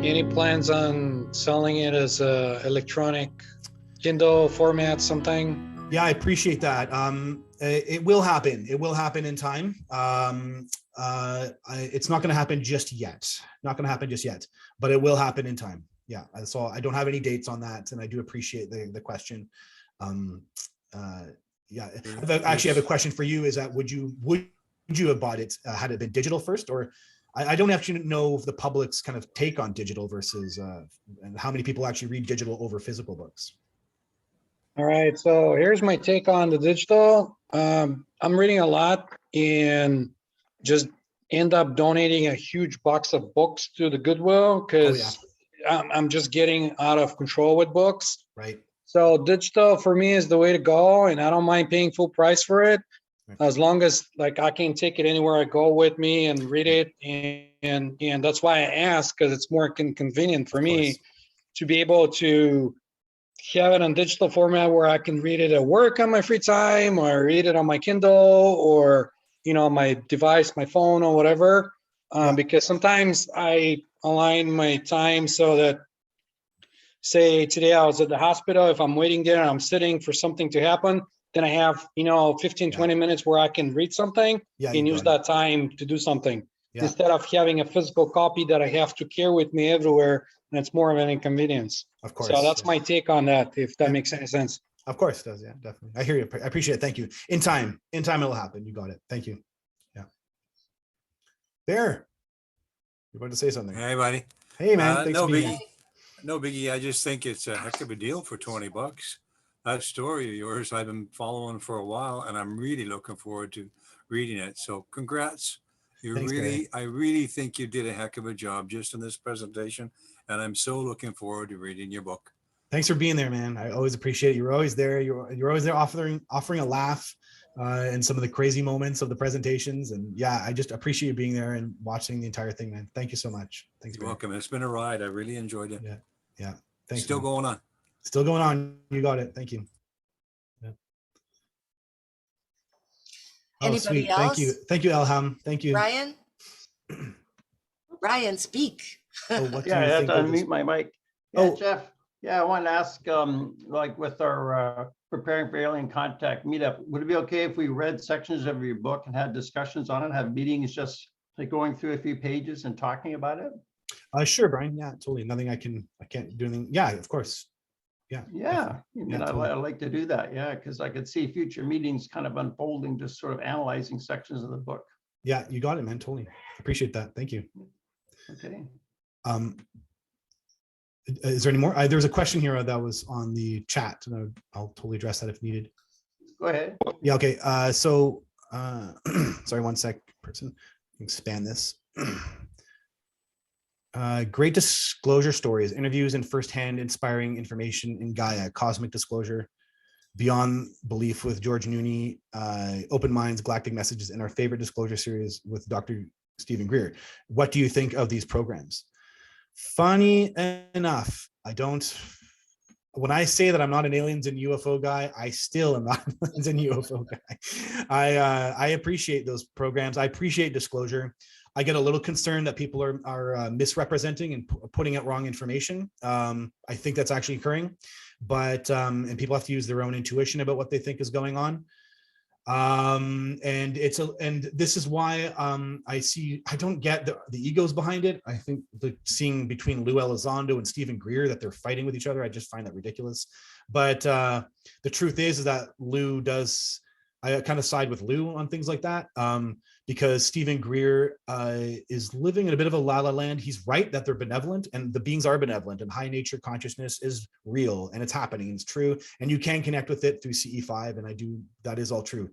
any plans on selling it as a electronic Kindle format, something? Yeah, I appreciate that. It will happen. It will happen in time. It's not going to happen just yet. Not going to happen just yet, but it will happen in time. Yeah. So I don't have any dates on that, and I do appreciate the question. Yeah. I have a question for you. Is that would you have bought it had it been digital first, or I don't actually know the public's kind of take on digital versus and how many people actually read digital over physical books. All right, so here's my take on the digital. I'm reading a lot and just end up donating a huge box of books to the Goodwill because I'm just getting out of control with books. Right. So digital for me is the way to go, and I don't mind paying full price for it, as long as like I can take it anywhere I go with me and read it. And that's why I ask, because it's more convenient for me to be able to have it on digital format where I can read it at work on my free time, or read it on my Kindle, or my device, my phone, or whatever. Because sometimes I align my time so that, say today I was at the hospital, if I'm waiting there and I'm sitting for something to happen, then I have 15-20 minutes where I can read something and use that time to do something, instead of having a physical copy that I have to carry with me everywhere, and it's more of an inconvenience. Of course. So that's my take on that, if that makes any sense. Of course it does. Yeah, definitely. I hear you. I appreciate it. Thank you. In time it'll happen. You got it. Thank you. Yeah. There. You're about to say something. Hey, buddy. Hey, man. Thanks for being here. No biggie. I just think it's a heck of a deal for $20. That story of yours, I've been following for a while, and I'm really looking forward to reading it. So congrats. I really think you did a heck of a job just in this presentation, and I'm so looking forward to reading your book. Thanks for being there, man. I always appreciate it. You're always there. You're always there offering a laugh in some of the crazy moments of the presentations. And yeah, I just appreciate you being there and watching the entire thing, man. Thank you so much. Thanks. You're welcome. It's been a ride. I really enjoyed it. Yeah. Thanks. Still going on. Still going on. You got it. Thank you. Yeah. Anybody else? Thank you, Elham. Thank you. Ryan, speak. I had to unmute my mic. Jeff. Yeah, I want to ask, like with our preparing for alien contact meetup, would it be okay if we read sections of your book and had discussions on it, have meetings just like going through a few pages and talking about it? Sure, Brian. Yeah, totally. Nothing I can't do anything. Yeah, of course. Yeah. I'd like to do that. Yeah, because I could see future meetings kind of unfolding, just sort of analyzing sections of the book. Yeah, you got it, man. Totally. Appreciate that. Thank you. Okay. Is there any more? There was a question here that was on the chat, and I'll totally address that if needed. Go ahead. Yeah. Okay. So, sorry, one sec, person. Expand this. Great disclosure stories, interviews, and firsthand inspiring information in Gaia, cosmic disclosure, beyond belief with George Noonie, open minds, galactic messages, and our favorite disclosure series with Dr. Stephen Greer. What do you think of these programs? Funny enough, when I say that I'm not an aliens and UFO guy, I still am not an aliens and UFO guy. I appreciate those programs. I appreciate disclosure. I get a little concerned that people are misrepresenting and putting out wrong information. I think that's actually occurring, but and people have to use their own intuition about what they think is going on. And this is why I don't get the egos behind it. I think seeing between Lou Elizondo and Stephen Greer that they're fighting with each other, I just find that ridiculous. But the truth is that I kind of side with Lou on things like that, because Stephen Greer is living in a bit of a la-la land. He's right that they're benevolent, and the beings are benevolent, and high nature consciousness is real, and it's happening, and it's true, and you can connect with it through CE5, and that is all true.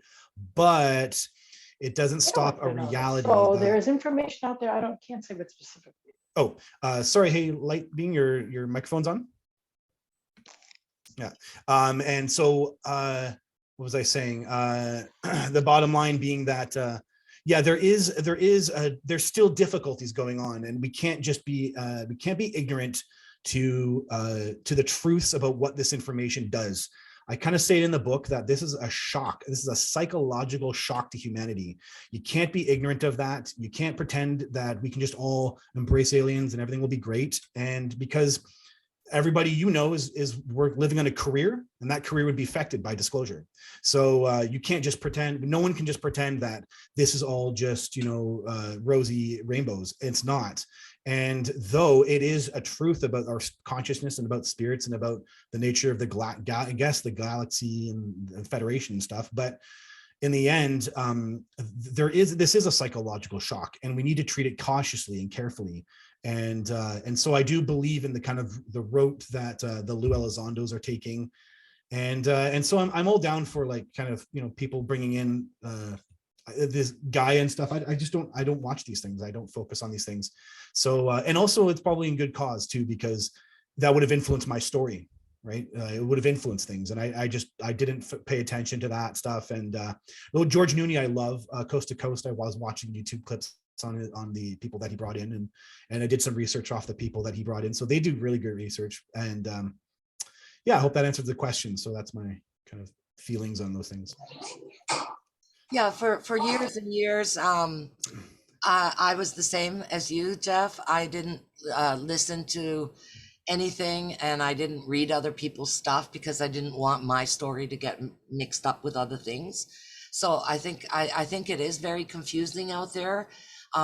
But it doesn't stop a reality. So there's information out there. Can't say what specifically. Oh, sorry. Hey, Light Being, your microphone's on. Yeah. And so what was I saying? The bottom line being that there's still difficulties going on, and we can't be ignorant to the truths about what this information does. I kind of say in the book that this is a shock. This is a psychological shock to humanity. You can't be ignorant of that. You can't pretend that we can just all embrace aliens and everything will be great. And because everybody is we're living on a career, and that career would be affected by disclosure. So you can't just pretend. No one can just pretend that this is all just rosy rainbows. It's not. And though it is a truth about our consciousness and about spirits and about the nature of the the galaxy and the Federation and stuff, but in the end, this is a psychological shock, and we need to treat it cautiously and carefully. And so I do believe in the kind of the route that the Lou Elizondos are taking, and so I'm all down for like kind of people bringing in this guy and stuff. I just don't watch these things. I don't focus on these things. So and also it's probably in good cause too, because that would have influenced my story, right? It would have influenced things, and I didn't pay attention to that stuff. And George Noonie, I love Coast to Coast. I was watching YouTube clips on the people that he brought in, and I did some research off the people that he brought in. So they do really good research, and yeah, I hope that answers the question. So that's my kind of feelings on those things. Yeah, for years and years, I was the same as you, Jeff. I didn't listen to anything, and I didn't read other people's stuff because I didn't want my story to get mixed up with other things. So I think it is very confusing out there.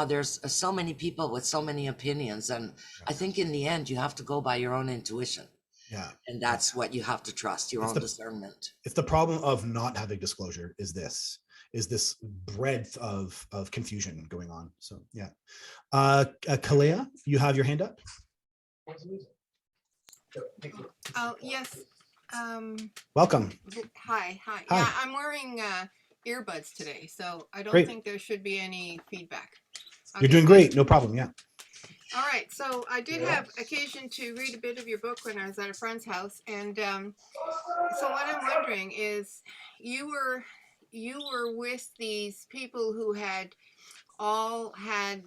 There's so many people with so many opinions, and I think in the end you have to go by your own intuition. Yeah, and that's what you have to trust, your own discernment. It's the problem of not having disclosure is this breadth of confusion going on. So yeah. Kalea, you have your hand up. Oh, yes. Welcome. Hi. Hi. Yeah, I'm wearing earbuds today, so I don't Great. think there should be any feedback. You're Okay, doing good. great. No problem. Yeah. All right, so I did have occasion to read a bit of your book when I was at a friend's house, and so what I'm wondering is, you were with these people who had all had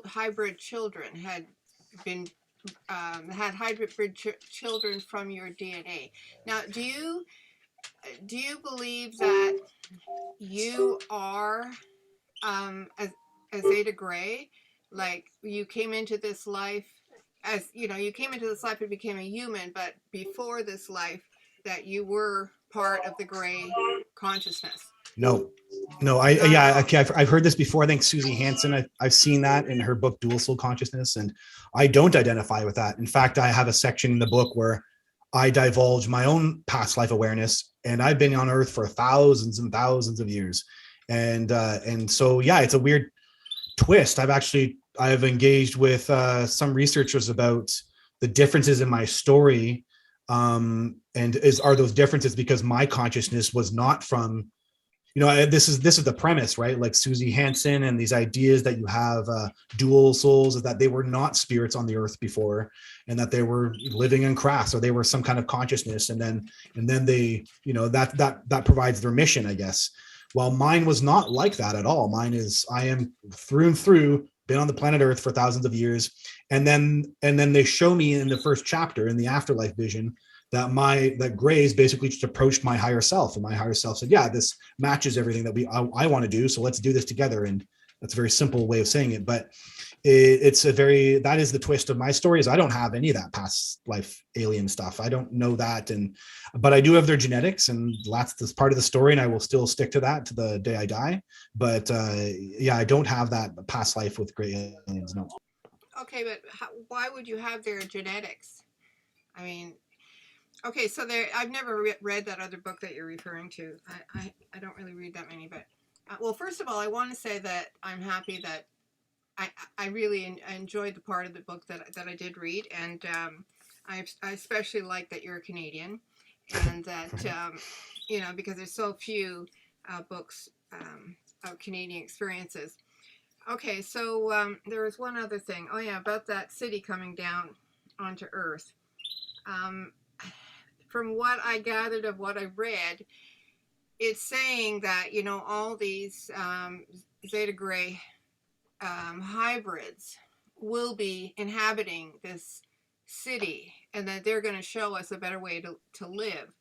hybrid children, had been had hybrid children from your DNA. Now, do you believe that you are a Zeta Grey? Like, you came into this life as, you came into this life and became a human, but before this life that you were part of the Grey consciousness? No, I've heard this before. I think Susie Hansen, I've seen that in her book Dual Soul Consciousness, and I don't identify with that. In fact, I have a section in the book where I divulge my own past life awareness, and I've been on Earth for thousands and thousands of years, and so yeah, it's a weird twist. I've engaged with some researchers about the differences in my story, and are those differences because my consciousness was not from, this is the premise, right? Like Susie Hansen and these ideas that you have dual souls, is that they were not spirits on the earth before, and that they were living in crafts, or they were some kind of consciousness, and then they, that provides their mission, I guess. Well, mine was not like that at all. I am through and through been on the planet Earth for thousands of years, and then they show me in the first chapter in the afterlife vision that Greys basically just approached my higher self, and my higher self said, yeah, this matches everything that I want to do, so let's do this together. And that's a very simple way of saying it, but that is the twist of my story, is I don't have any of that past life alien stuff. I don't know that, but I do have their genetics, and that's part of the story, and I will still stick to that to the day I die. But yeah, I don't have that past life with Grey aliens, no. Okay, but why would you have their genetics? I mean, okay, so I've never read that other book that you're referring to. I don't really read that many, but well, first of all, I want to say that I'm happy that I really enjoyed the part of the book that I did read, and I especially like that you're a Canadian, and that because there's so few books of Canadian experiences. Okay, so there was one other thing. Oh yeah, about that city coming down onto Earth. From what I gathered of what I read, it's saying that all these Zeta Grey hybrids will be inhabiting this city, and that they're going to show us a better way to live.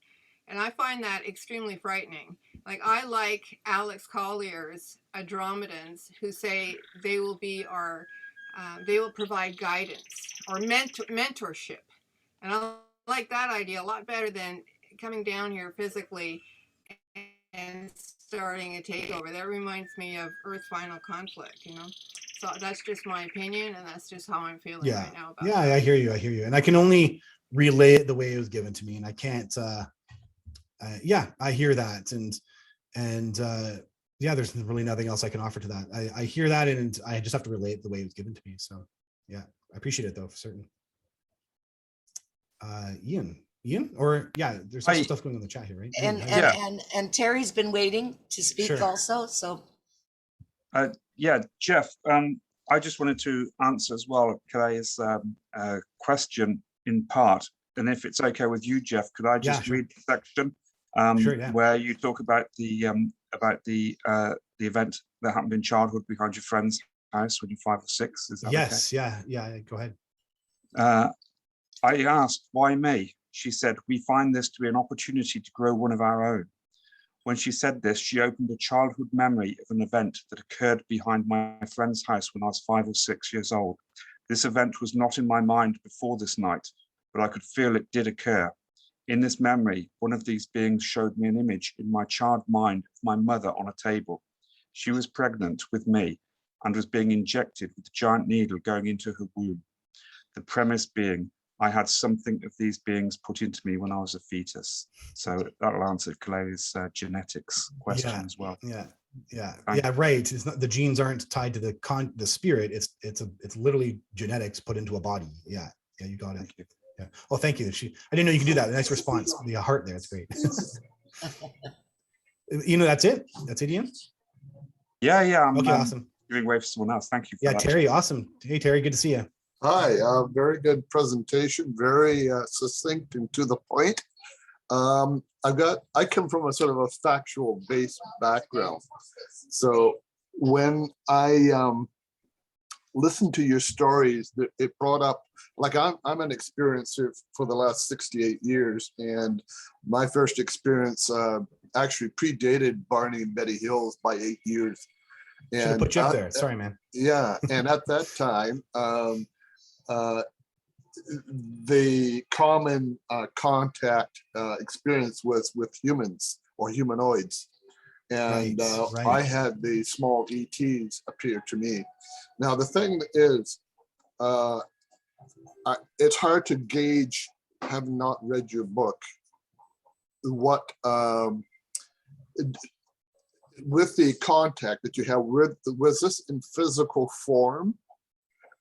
And I find that extremely frightening. Like, I like Alex Collier's Andromedans, who say they will be our, they will provide guidance or mentorship. And I like that idea a lot better than coming down here physically and starting a takeover. That reminds me of Earth's final conflict, you know? So that's just my opinion, and that's just how I'm feeling Yeah. right now about Yeah, that. I hear you. And I can only relay it the way it was given to me. And I can't, yeah, I hear that. And yeah, there's really nothing else I can offer to that. I hear that, and I just have to relay it the way it was given to me. So yeah, I appreciate it though, for certain. Ian, or yeah, there's some stuff going on in the chat here, right? And Terry's been waiting to speak also, so. Yeah, Jeff, I just wanted to answer as well Kay's question in part, and if it's okay with you, Jeff, could I just read the section where you talk about the event that happened in childhood behind your friend's house when you're 5 or 6? Is that okay? Yeah, go ahead. I asked, why me? She said, we find this to be an opportunity to grow one of our own. When she said this, she opened a childhood memory of an event that occurred behind my friend's house when I was 5 or 6 years old. This event was not in my mind before this night, but I could feel it did occur. In this memory, one of these beings showed me an image in my child mind of my mother on a table. She was pregnant with me and was being injected with a giant needle going into her womb. The premise being, I had something of these beings put into me when I was a fetus. So that'll answer Clay's genetics question as well. Yeah, right. It's not, the genes aren't tied to the spirit. It's literally genetics put into a body. Yeah, you got it. Thank you. Yeah. Oh, thank you. I didn't know you could do that. Nice response. The heart there. It's great. That's it. That's it, Ian. Yeah. Okay, awesome. Giving way for someone else. Thank you for that. Terry, awesome. Hey, Terry, good to see you. Hi, very good presentation, very succinct and to the point. I come from a sort of a factual based background. So when I listened to your stories, it brought up, like I'm an experiencer for the last 68 years. And my first experience actually predated Barney and Betty Hills by 8 years. Should have put you up there. Sorry, man. Yeah, and at that time, the common contact experience was with humans or humanoids. And I had the small ETs appear to me. Now, the thing is, it's hard to gauge, having not read your book, what, with the contact that you have, was this in physical form?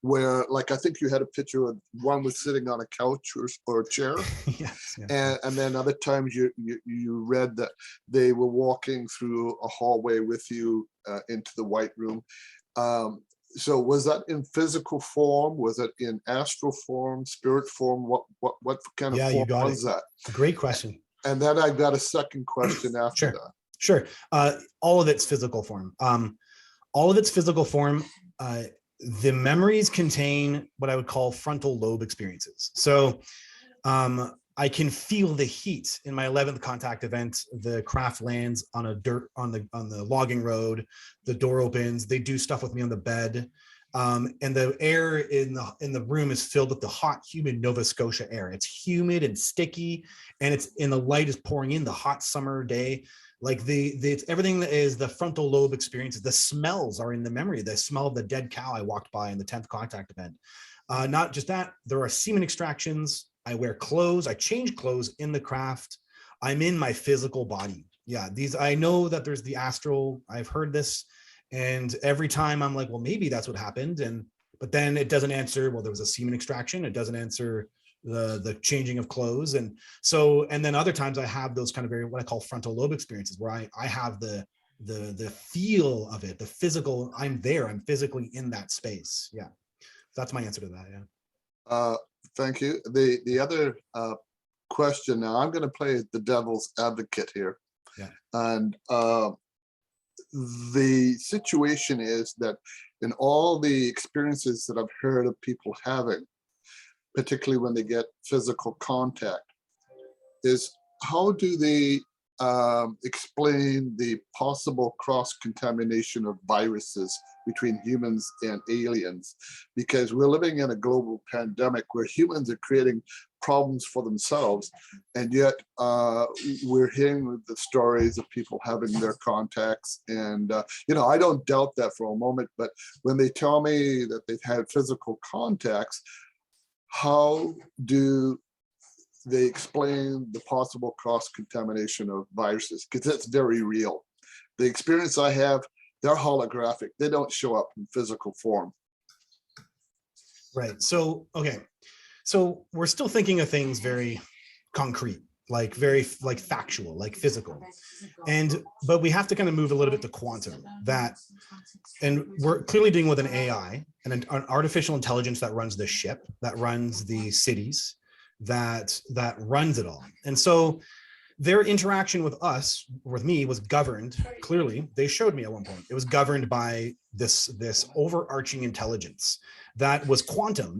Where, like, I think you had a picture of one was sitting on a couch or a chair. Yes. And then other times you read that they were walking through a hallway with you into the White Room. So was that in physical form? Was it in astral form, spirit form? What kind of form was that? Great question. And then I got a second question after that. Sure. All of its physical form. The memories contain what I would call frontal lobe experiences. So I can feel the heat in my 11th contact event. The craft lands on on the logging road. The door opens. They do stuff with me on the bed. And the air in the room is filled with the hot, humid Nova Scotia air. It's humid and sticky, and the light is pouring in the hot summer day. Like it's everything that is the frontal lobe experiences. The smells are in the memory. The smell of the dead cow I walked by in the 10th contact event. Not just that, there are semen extractions. I wear clothes. I change clothes in the craft. I'm in my physical body. Yeah, I know that there's the astral. I've heard this, and every time I'm like, well, maybe that's what happened. But then it doesn't answer, well, there was a semen extraction. It doesn't answer the changing of clothes. And then other times I have those kind of what I call frontal lobe experiences, where I have the feel of it, the physical, I'm there, I'm physically in that space. Yeah. That's my answer to that. Yeah. Thank you. The other question, now I'm going to play the devil's advocate here. Yeah. And the situation is that in all the experiences that I've heard of people having, particularly when they get physical contact, is how do they explain the possible cross-contamination of viruses between humans and aliens? Because we're living in a global pandemic where humans are creating problems for themselves, and yet we're hearing the stories of people having their contacts. And you know, I don't doubt that for a moment, but when they tell me that they've had physical contacts, how do they explain the possible cross-contamination of viruses? Because that's very real. The experience I have, they're holographic. They don't show up in physical form. Right. So, okay. So we're still thinking of things very concrete, like very like factual, like physical. But we have to kind of move a little bit to quantum, and we're clearly dealing with an AI and an artificial intelligence that runs the ship, that runs the cities, that runs it all. And so their interaction with us, with me, was governed, clearly, they showed me at one point, it was governed by this overarching intelligence that was quantum,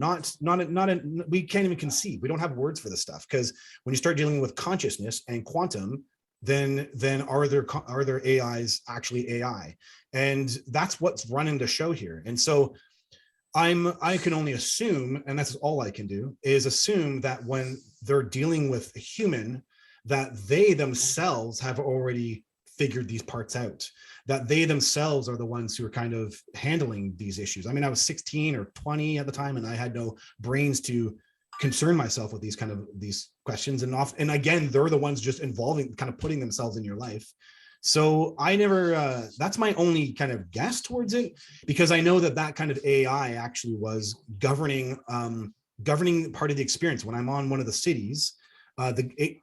we can't even conceive. We don't have words for this stuff, because when you start dealing with consciousness and quantum, then are there AIs actually AI? And that's what's running the show here. And so I can only assume, and that's all I can do, is assume that when they're dealing with a human, that they themselves have already figured these parts out, that they themselves are the ones who are kind of handling these issues. I mean, I was 16 or 20 at the time, and I had no brains to concern myself with these questions. And again, they're the ones just involving, kind of putting themselves in your life. So I never, that's my only kind of guess towards it, because I know that kind of AI actually was governing part of the experience. When I'm on one of the cities, the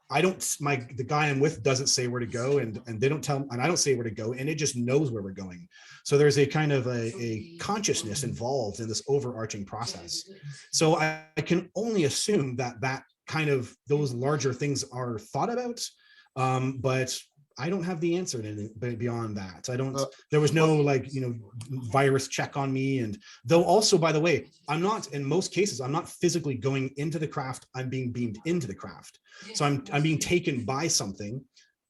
guy I'm with doesn't say where to go, and they don't tell, and I don't say where to go, and it just knows where we're going. So there's a kind of a consciousness involved in this overarching process. So I can only assume that kind of those larger things are thought about, but I don't have the answer beyond that. There was no virus check on me. And though also, by the way, in most cases, I'm not physically going into the craft, I'm being beamed into the craft. So I'm being taken by something,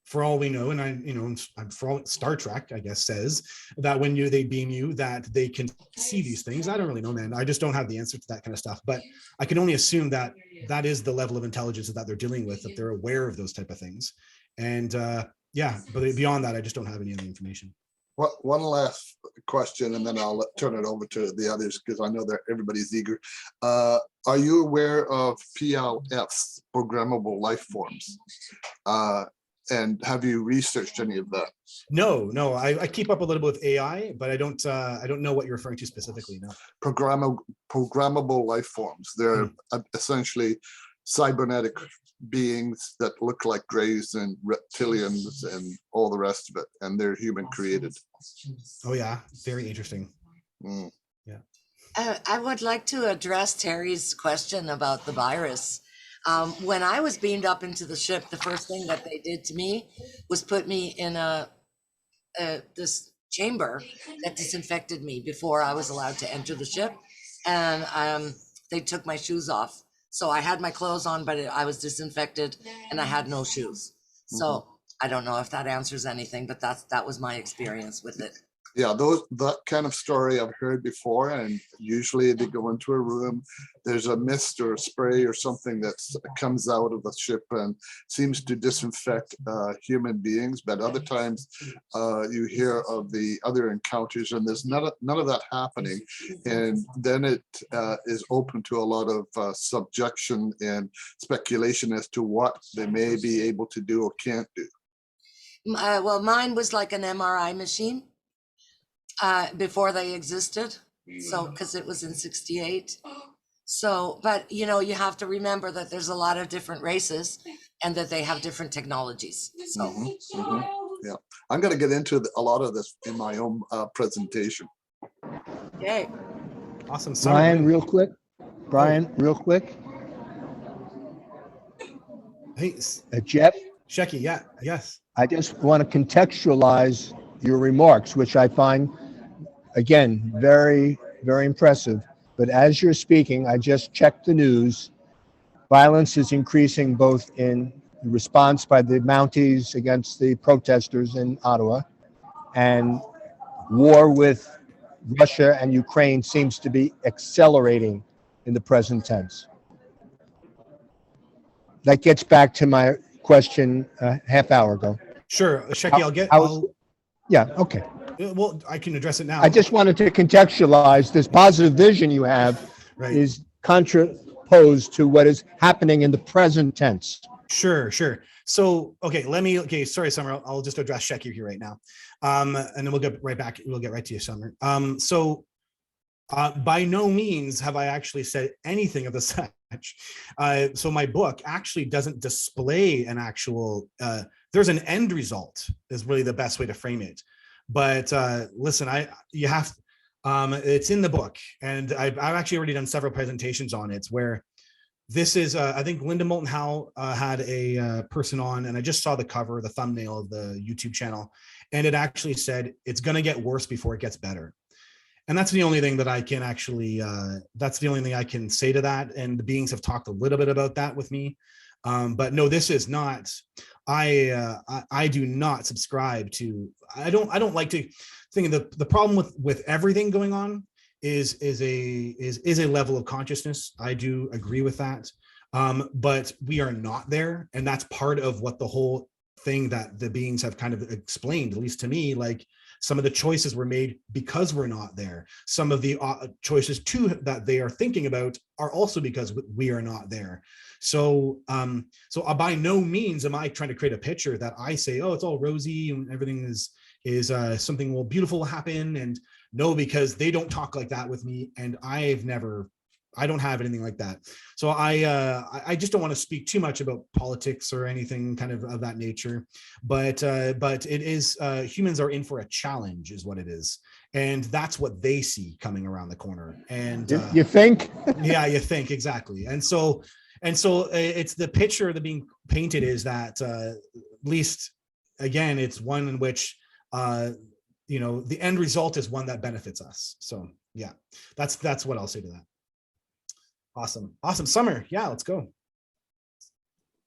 for all we know. And I'm for all Star Trek, I guess, says that when they beam you, that they can see these things. I don't really know, man. I just don't have the answer to that kind of stuff. But I can only assume that is the level of intelligence that they're dealing with, that they're aware of those type of things. And yeah, but beyond that, I just don't have any other information. One last question, and then I'll turn it over to the others, because I know that everybody's eager. Are you aware of PLFs, programmable life forms? And have you researched any of that? No, I keep up a little bit with AI, but I don't know what you're referring to specifically. No. Programmable life forms. They're essentially cybernetic beings that look like greys and reptilians and all the rest of it, and they're human created. Oh yeah, very interesting. Yeah. I would like to address Terry's question about the virus. When I was beamed up into the ship, the first thing that they did to me was put me in this chamber that disinfected me before I was allowed to enter the ship, and they took my shoes off. So I had my clothes on, but I was disinfected and I had no shoes. So I don't know if that answers anything, but that was my experience with it. Yeah, that kind of story I've heard before, and usually they go into a room, there's a mist or a spray or something that comes out of the ship and seems to disinfect human beings, but other times you hear of the other encounters and there's none of that happening, and then it is open to a lot of subjection and speculation as to what they may be able to do or can't do. Well, mine was like an MRI machine. Before they existed, so because it was in '68. So, but you have to remember that there's a lot of different races and that they have different technologies. So, yeah, I'm going to get into a lot of this in my own presentation. Okay. Awesome. Brian, real quick. Hey, Jeff. Shecky, yeah, yes. I just want to contextualize your remarks, which I find, again, very, very impressive. But as you're speaking, I just checked the news. Violence is increasing both in the response by the Mounties against the protesters in Ottawa, and war with Russia and Ukraine seems to be accelerating in the present tense. That gets back to my question a half hour ago. Sure, Shecky, yeah, okay. Well, I can address it now. I just wanted to contextualize this positive vision you have is contraposed to what is happening in the present tense. Sure. So, okay, sorry, Summer, I'll just address Shecky here right now. And then we'll get right back. We'll get right to you, Summer. By no means have I actually said anything of the such. So my book actually doesn't display an actual, there's an end result is really the best way to frame it. But listen, it's in the book, and I've actually already done several presentations on it where this is, I think Linda Moulton Howe had a person on, and I just saw the cover, the thumbnail of the YouTube channel, and it actually said, it's going to get worse before it gets better. And that's the only thing that I can actually, that's the only thing I can say to that. And the beings have talked a little bit about that with me. But no, this is not, I do not subscribe to, I don't like to think of the problem with everything going on is a level of consciousness. I do agree with that. But we are not there. And that's part of what the whole thing that the beings have kind of explained, at least to me, like some of the choices were made because we're not there. Some of the choices too that they are thinking about are also because we are not there. So, by no means am I trying to create a picture that I say, oh, it's all rosy and everything is something beautiful will happen. And no, because they don't talk like that with me, and I don't have anything like that. So I just don't want to speak too much about politics or anything kind of that nature. But it is, humans are in for a challenge is what it is. And that's what they see coming around the corner. And you think? Yeah, you think, exactly. And so it's the picture that being painted is that at least, again, it's one in which, the end result is one that benefits us. So yeah, that's what I'll say to that. Awesome. Summer. Yeah, let's go.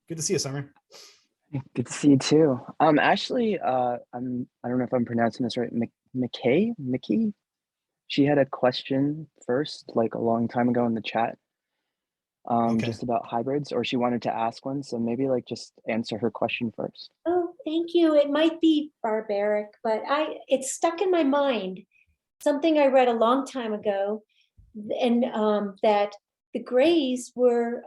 Good to see you, Summer. Good to see you too. Actually, I don't know if I'm pronouncing this right. Mickey. She had a question first, like a long time ago in the chat, just about hybrids, or she wanted to ask one. So maybe just answer her question first. Oh, thank you. It might be barbaric, but it's stuck in my mind. Something I read a long time ago, and that the Greys were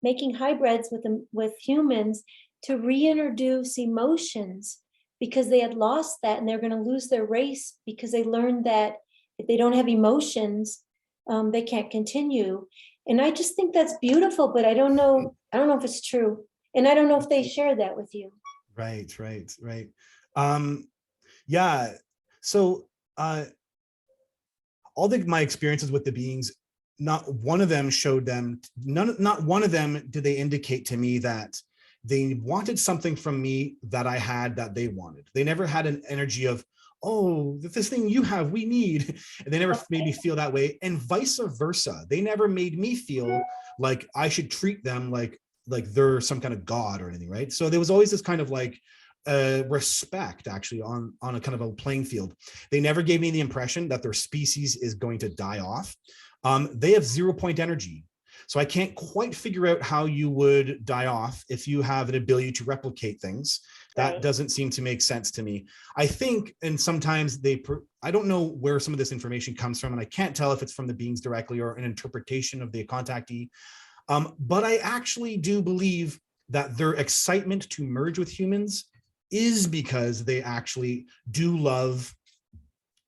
making hybrids with humans to reintroduce emotions because they had lost that, and they're going to lose their race because they learned that if they don't have emotions, they can't continue. And I just think that's beautiful, but I don't know if it's true, and I don't know if they share that with you. Right. Yeah. So all my experiences with the beings, not one of them showed them, not one of them did they indicate to me that they wanted something from me that I had that they wanted. They never had an energy of, oh, this thing you have, we need. And they never made me feel that way, and vice versa. They never made me feel like I should treat them like they're some kind of god or anything, right? So there was always this kind of respect actually on a kind of a playing field. They never gave me the impression that their species is going to die off. They have 0 point energy. So I can't quite figure out how you would die off if you have an ability to replicate things. That doesn't seem to make sense to me. I think, and sometimes I don't know where some of this information comes from, and I can't tell if it's from the beings directly or an interpretation of the contactee. But I actually do believe that their excitement to merge with humans is because they actually do love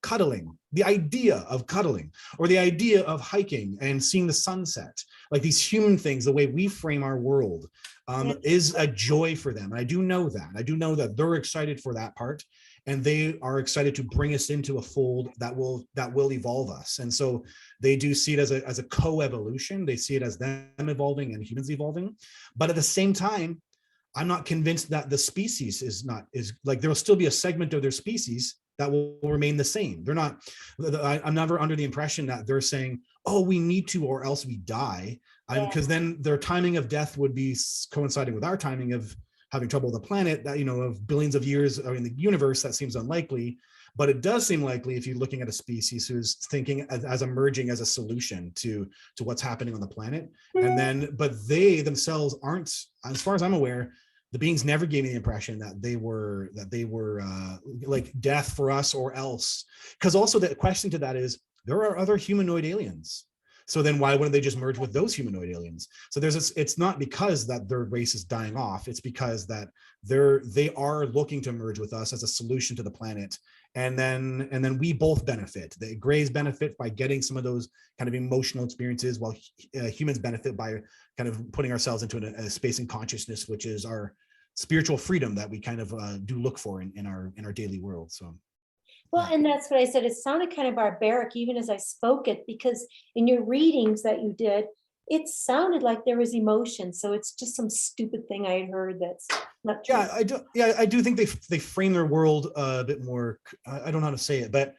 cuddling, the idea of cuddling, or the idea of hiking and seeing the sunset, like these human things, the way we frame our world, is a joy for them. And I do know that they're excited for that part, and they are excited to bring us into a fold that will evolve us. And so they do see it as a co-evolution. They see it as them evolving and humans evolving. But at the same time, I'm not convinced that the species is there'll still be a segment of their species that will remain the same. They're not, I'm never under the impression that they're saying, oh, we need to, or else we die. because then their timing of death would be coinciding with our timing of having trouble with the planet, that, you know, of billions of years in the universe. That seems unlikely, but it does seem likely if you're looking at a species who's thinking as emerging as a solution to what's happening on the planet. And then, but they themselves aren't, as far as I'm aware, the beings never gave me the impression that they were like death for us or else. Because also the question to that is, there are other humanoid aliens. So then why wouldn't they just merge with those humanoid aliens? So there's this, it's not because that their race is dying off. It's because that they are looking to merge with us as a solution to the planet. And then we both benefit. The Greys benefit by getting some of those kind of emotional experiences, while humans benefit by kind of putting ourselves into a space in consciousness, which is our spiritual freedom that we kind of do look for in our daily world. So. Well, and that's what I said. It sounded kind of barbaric, even as I spoke it, because in your readings that you did, it sounded like there was emotion. So it's just some stupid thing I had heard that's not true. I do think they frame their world a bit more. I don't know how to say it, but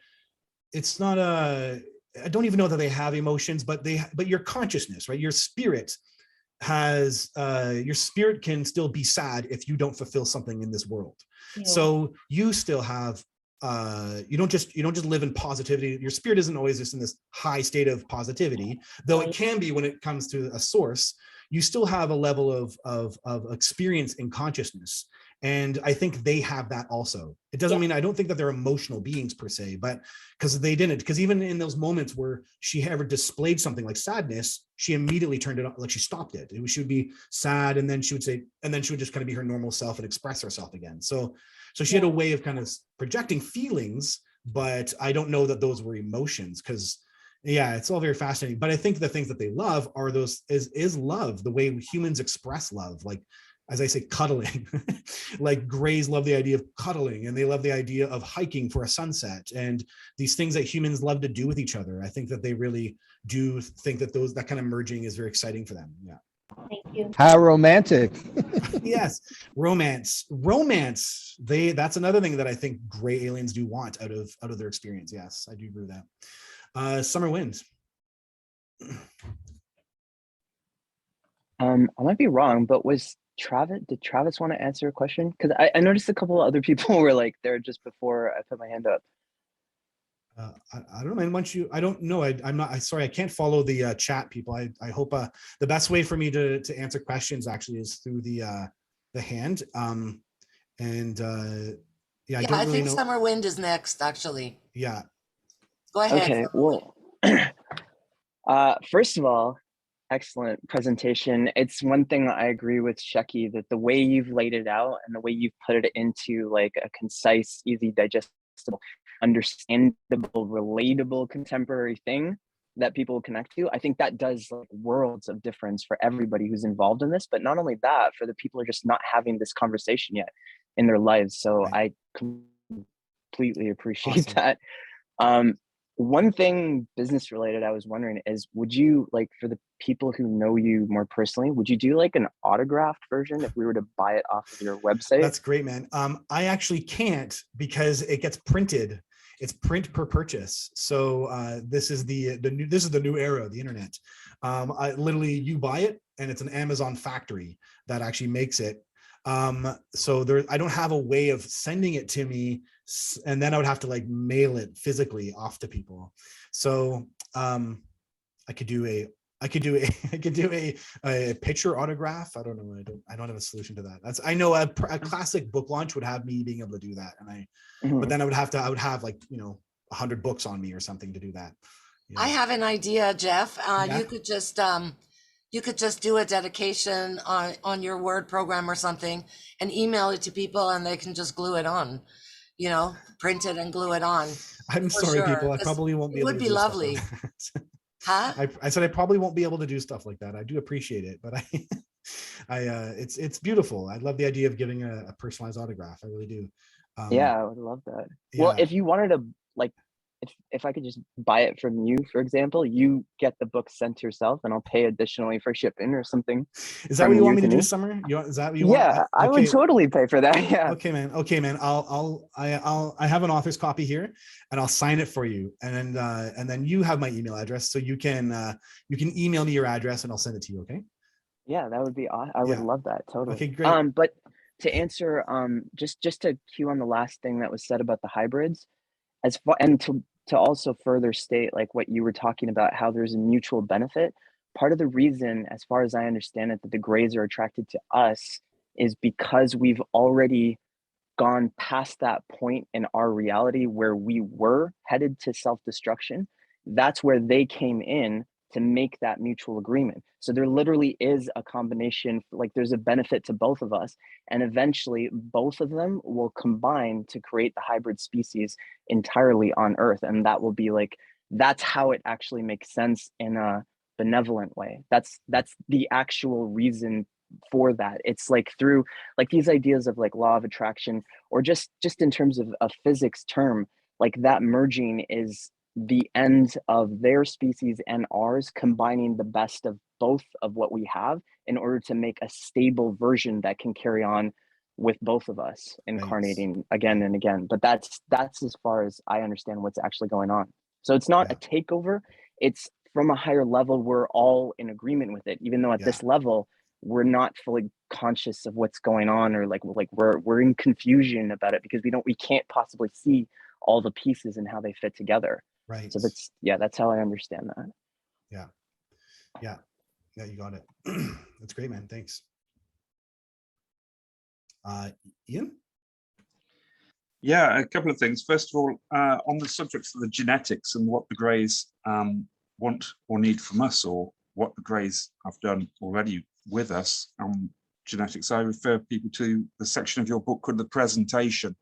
it's not I don't even know that they have emotions, but your consciousness, right? Your spirit has your spirit can still be sad if you don't fulfill something in this world. Yeah. So you still have you don't just live in positivity. Your spirit isn't always just in this high state of positivity, though it can be when it comes to a source. You still have a level of experience in consciousness, and I think they have that also. It doesn't mean, I don't think that they're emotional beings per se, but because they didn't, because even in those moments where she ever displayed something like sadness, she immediately turned it on, like she stopped it. She would be sad, and then she would say, and then she would just kind of be her normal self and express herself again. So she had a way of kind of projecting feelings, but I don't know that those were emotions, because it's all very fascinating. But I think the things that they love are is love, the way humans express love. Like, as I say, cuddling. Like Greys love the idea of cuddling, and they love the idea of hiking for a sunset, and these things that humans love to do with each other. I think that they really do think that that kind of merging is very exciting for them. Yeah. Thank you. How romantic. Yes, romance. That's another thing that I think Grey aliens do want out of their experience. Yes, I do agree with that. Summer Wind. I might be wrong, but did Travis want to answer a question? Because I noticed a couple of other people were like there just before I put my hand up. I don't know, man. I don't know. I'm not. Sorry, I can't follow the chat, people. I hope the best way for me to answer questions actually is through the hand. I think know. Summer Wind is next, actually. Yeah. Go ahead. Okay. Well, first of all, excellent presentation. It's one thing that I agree with Shecky, that the way you've laid it out and the way you've put it into like a concise, easy, digestible, understandable, relatable, contemporary thing that people connect to, I think that does like worlds of difference for everybody who's involved in this. But not only that, for the people who are just not having this conversation yet in their lives. So right. I completely appreciate that. One thing business related I was wondering is, would you, like, for the people who know you more personally, would you do like an autographed version if we were to buy it off of your website? That's great, man. I actually can't, because it gets printed. It's print per purchase. So this is the new era of the internet. Literally, you buy it and it's an Amazon factory that actually makes it. So I don't have a way of sending it to me, and then I would have to like mail it physically off to people. So I could do a picture autograph. I don't know. I don't have a solution to that. I know a classic book launch would have me being able to do that, and but then I would have like 100 books on me or something to do that. Yeah. I have an idea, Jeff. You could just do a dedication on your Word program or something and email it to people, and they can just glue it on, print it and glue it on. I'm sorry, people. I probably won't be able to do stuff like that. It would be lovely. Huh? I said I probably won't be able to do stuff like that. I do appreciate it, but it's beautiful. I love the idea of giving a personalized autograph. I really do. Yeah, I would love that. Yeah. Well, if you wanted to, like, if I could just buy it from you, for example, you get the book sent to yourself, and I'll pay additionally for shipping or something. Is that what you want me to do, Summer? Is that what you want? Yeah, I would totally pay for that. Yeah. Okay, man. Okay, man. I have an author's copy here, and I'll sign it for you. And then you have my email address, so you can email me your address, and I'll send it to you. Okay. Yeah, that would be awesome. I would love that. Totally. Okay, great. But to answer, just to cue on the last thing that was said about the hybrids, as far and to also further state like what you were talking about, how there's a mutual benefit. Part of the reason, as far as I understand it, that the Greys are attracted to us is because we've already gone past that point in our reality where we were headed to self-destruction. That's where they came in to make that mutual agreement. So there literally is a combination, like there's a benefit to both of us, and eventually both of them will combine to create the hybrid species entirely on Earth. And that will be like, that's how it actually makes sense in a benevolent way. That's the actual reason for that. It's like through like these ideas of like law of attraction, or just in terms of a physics term, like that merging is the end of their species and ours combining the best of both of what we have in order to make a stable version that can carry on with both of us incarnating again and again. But that's as far as I understand what's actually going on. So it's not a takeover, it's from a higher level. We're all in agreement with it, even though at this level we're not fully conscious of what's going on, or like we're in confusion about it because we can't possibly see all the pieces and how they fit together. Right. So that's how I understand that. Yeah, you got it. That's great, man. Thanks. Ian? Yeah, a couple of things. First of all, on the subject of the genetics and what the Greys want or need from us, or what the Greys have done already with us, genetics, I refer people to the section of your book called The Presentation,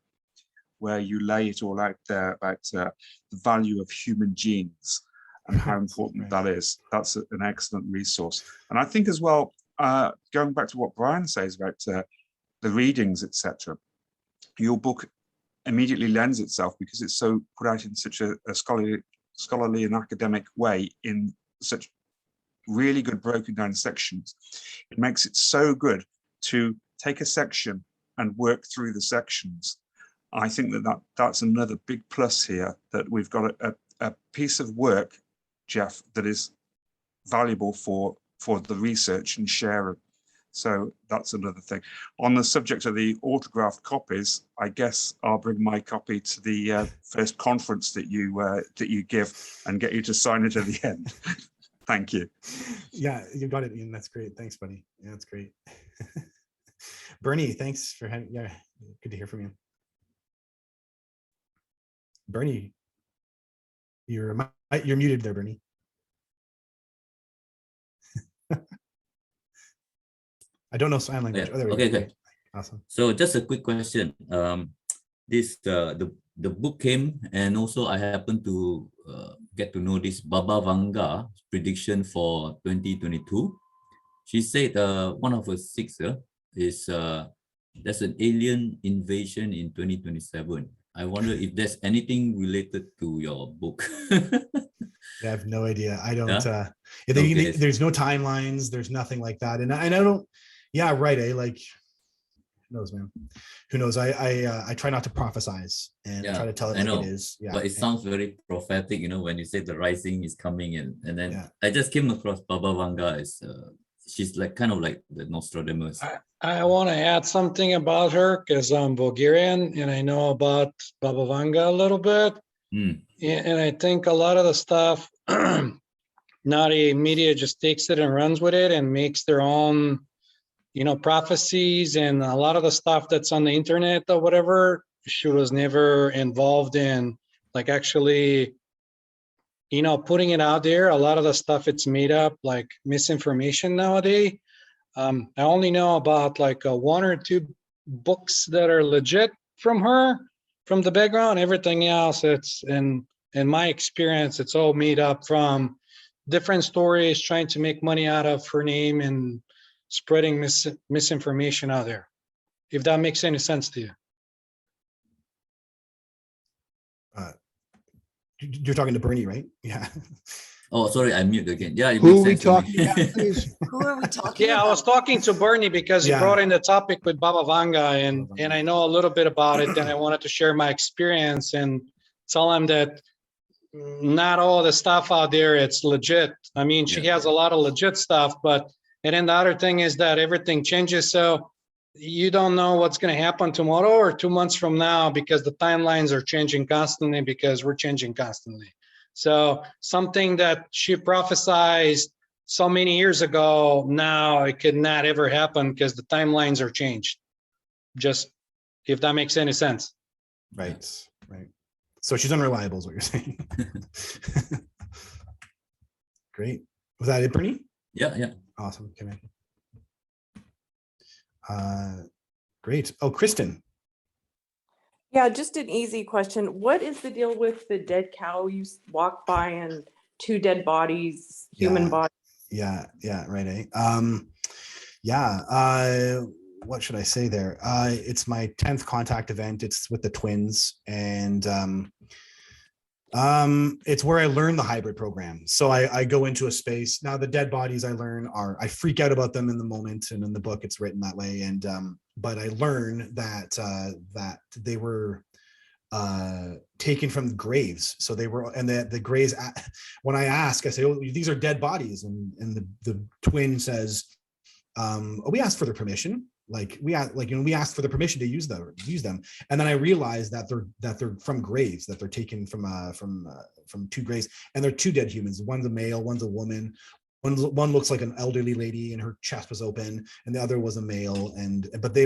where you lay it all out there about the value of human genes and how important that is. That's an excellent resource. And I think as well, going back to what Brian says about the readings, etc., your book immediately lends itself, because it's so put out in such a scholarly and academic way, in such really good broken down sections. It makes it so good to take a section and work through the sections. I think that's another big plus here, that we've got a piece of work, Jeff, that is valuable for the research and sharing. So that's another thing. On the subject of the autographed copies, I guess I'll bring my copy to the first conference that you give and get you to sign it at the end. Thank you. Yeah, you got it, Ian. That's great. Thanks, buddy. Yeah, that's great. Bernie, thanks for having. Yeah, good to hear from you. Bernie, you're muted there, Bernie. I don't know sign language. Yeah. Okay, good. Awesome. So just a quick question. This the book came, and also I happened to get to know this Baba Vanga prediction for 2022. She said one of her six is there's an alien invasion in 2027. I wonder if there's anything related to your book. I have no idea. I don't. Yeah? There's no timelines. There's nothing like that, and I don't. Yeah, right. Like, who knows, man? Who knows? I try not to prophesize and try to tell it like it is. Yeah, but it sounds very prophetic, when you say the rising is coming, and then I just came across Baba Vanga as she's like kind of like the Nostradamus. I want to add something about her, because I'm Bulgarian and I know about Baba Vanga a little bit. And I think a lot of the stuff, Nadi media just takes it and runs with it and makes their own, prophecies, and a lot of the stuff that's on the internet or whatever, she was never involved in, like actually, putting it out there. A lot of the stuff it's made up, like misinformation nowadays. I only know about like one or two books that are legit from her, from the background. Everything else, it's in my experience, it's all made up from different stories, trying to make money out of her name and spreading misinformation out there. If that makes any sense to you. You're talking to Bernie, right? Yeah. Oh, sorry, I mute again. Yeah, it Who are we makes sense to talking me. about, please? Who are we talking Yeah, I was about? talking to Bernie because he Yeah. brought in the topic with Baba Vanga, and I know a little bit about it, and I wanted to share my experience and tell him that not all the stuff out there, it's legit. I mean, she has a lot of legit stuff, but, and then the other thing is that everything changes. So you don't know what's going to happen tomorrow or 2 months from now, because the timelines are changing constantly, because we're changing constantly. So something that she prophesied so many years ago, now it could not ever happen because the timelines are changed. Just if that makes any sense. Right. So she's unreliable is what you're saying. Great. Was that it, Bernie? Yeah. Awesome. Okay. Great. Oh, Kristen. Yeah, just an easy question. What is the deal with the dead cow you walk by and 2 dead bodies, human bodies? Yeah, right. What should I say there? It's my 10th contact event. It's with the twins, and it's where I learn the hybrid program. So I go into a space. Now the dead bodies I learn I freak out about them in the moment, and in the book it's written that way. And but I learn that they were taken from graves. So they were, and the graves, when I ask, I say, oh, these are dead bodies. And the twin says, we asked for their permission. We asked for the permission to use them. And then I realized that they're from graves, that they're taken from 2 graves, and they're 2 dead humans. One's a male, one's a woman. One looks like an elderly lady and her chest was open, and the other was a male. But they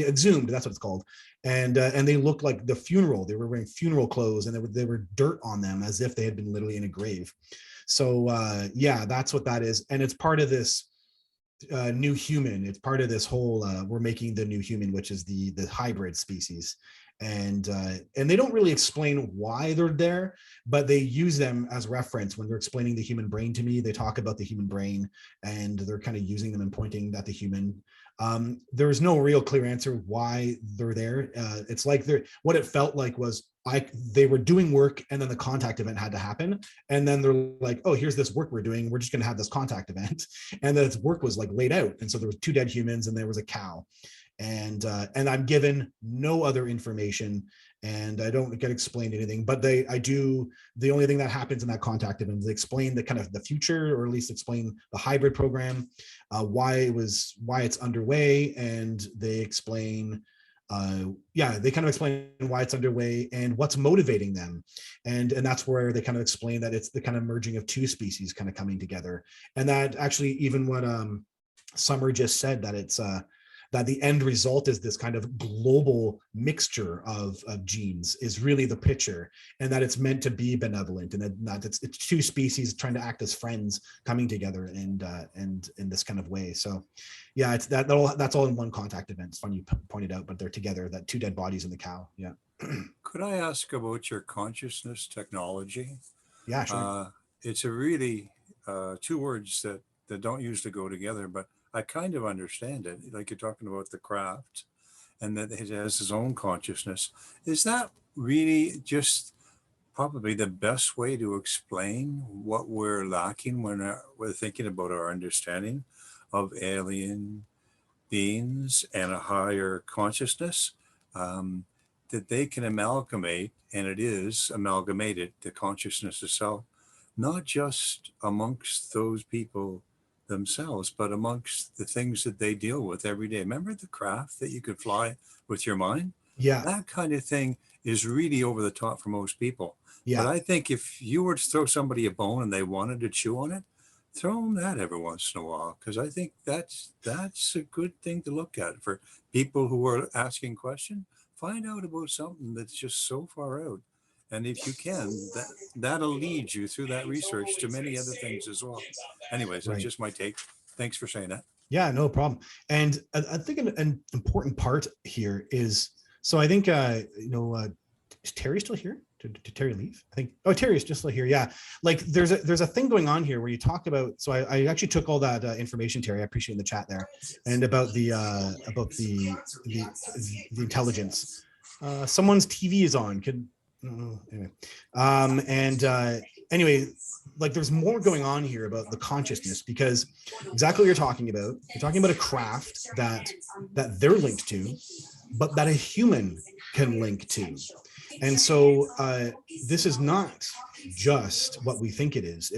exhumed, that's what it's called. And they looked like the funeral. They were wearing funeral clothes, and there were dirt on them as if they had been literally in a grave. So yeah, that's what that is. And it's part of this new human. It's part of this whole we're making the new human, which is the hybrid species. And they don't really explain why they're there, but they use them as reference when they're explaining the human brain to me. They talk about the human brain, and they're kind of using them and pointing at the human. There is no real clear answer why they're there. It's like what it felt like was they were doing work, and then the contact event had to happen, and then they're like, oh, here's this work we're doing, we're just going to have this contact event. And the work was like laid out, and so there was 2 dead humans and there was a cow. And I'm given no other information, and I don't get explained anything, but the only thing that happens in that contact event is they explain the kind of the future, or at least explain the hybrid program, why it's underway, and they explain they kind of explain why it's underway and what's motivating them. And that's where they kind of explain that it's the kind of merging of 2 species kind of coming together. And that actually, even what Summer just said, that it's that the end result is this kind of global mixture of genes is really the picture, and that it's meant to be benevolent, and that it's 2 species trying to act as friends coming together and in this kind of way. So yeah, it's that's all in one contact event. It's fun you pointed out, but they're together, that 2 dead bodies in the cow. Yeah. Could I ask about your consciousness technology? Yeah, sure. It's a really 2 words that don't usually go together, but I kind of understand it. Like you're talking about the craft, and that it has its own consciousness. Is that really just probably the best way to explain what we're lacking when we're thinking about our understanding of alien beings and a higher consciousness? That they can amalgamate, and it is amalgamated, the consciousness itself, not just amongst those people themselves, but amongst the things that they deal with every day. Remember the craft that you could fly with your mind? Yeah. That kind of thing is really over the top for most people. Yeah. But I think if you were to throw somebody a bone and they wanted to chew on it, throw them that every once in a while, because I think that's a good thing to look at for people who are asking questions. Find out about something that's just so far out. And if you can, that'll lead you through that research to many other things as well. Anyways, that's just my take. Thanks for saying that. Yeah, no problem. And I think an important part here is, so I think, is Terry still here? Did Terry leave? I think, Terry is just still here. Yeah. Like there's a thing going on here where you talk about, so I actually took all that information, Terry, I appreciate in the chat there, and about the intelligence. Someone's TV is on. Anyway, like there's more going on here about the consciousness, because exactly what you're talking about a craft that they're linked to, but that a human can link to. And so this is not just what we think it is.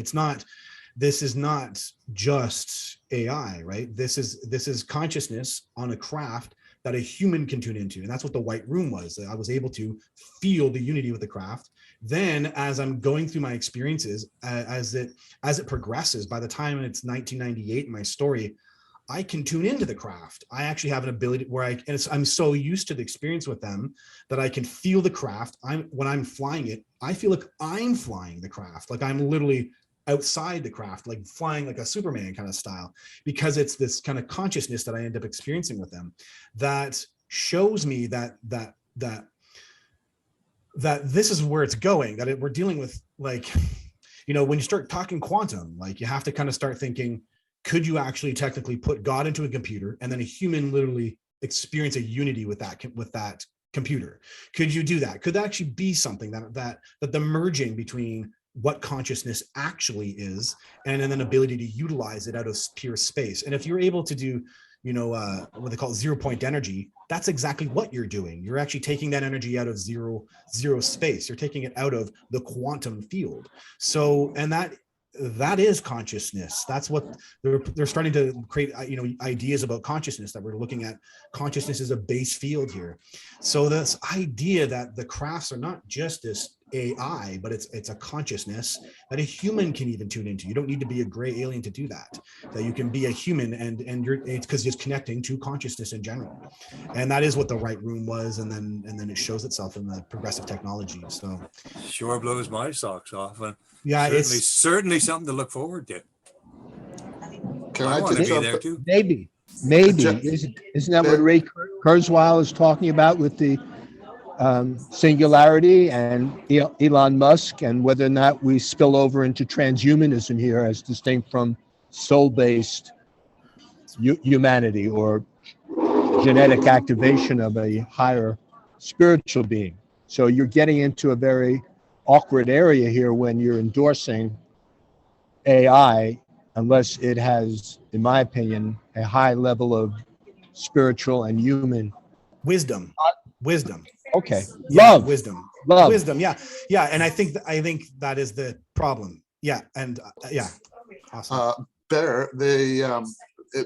This is not just AI, right? This is consciousness on a craft that a human can tune into. And that's what the White Room was. I was able to feel the unity with the craft. Then as I'm going through my experiences, as it progresses, by the time it's 1998 in my story, I can tune into the craft. I actually have an ability where I'm so used to the experience with them that I can feel the craft. When I'm flying it, I feel like I'm flying the craft. Like I'm literally outside the craft, like flying like a Superman kind of style, because it's this kind of consciousness that I end up experiencing with them that shows me that this is where it's going, that we're dealing with, like, you know, when you start talking quantum, like you have to kind of start thinking, could you actually technically put God into a computer and then a human literally experience a unity with that computer? Could you do that? Could that actually be something that the merging between what consciousness actually is and then an ability to utilize it out of pure space? And if you're able to do, you know, what they call 0-point energy, that's exactly what you're doing. You're actually taking that energy out of zero space. You're taking it out of the quantum field. So, and that is consciousness. That's what they're starting to create, you know, ideas about consciousness, that we're looking at consciousness as a base field here. So this idea that the crafts are not just this AI, but it's a consciousness that a human can even tune into. You don't need to be a gray alien to do that. That you can be a human, and it's because it's connecting to consciousness in general. And that is what the Right Room was, and then it shows itself in the progressive technology. So sure blows my socks off, and yeah, it's certainly something to look forward to. I want to be there too. Maybe isn't that what Ray Kurzweil is talking about with the singularity and Elon Musk, and whether or not we spill over into transhumanism here as distinct from soul-based humanity or genetic activation of a higher spiritual being? So you're getting into a very awkward area here when you're endorsing AI, unless it has, in my opinion, a high level of spiritual and human wisdom. Okay. Yeah, Love. Wisdom. Yeah. And I think that is the problem. Yeah. And yeah. Awesome. Better.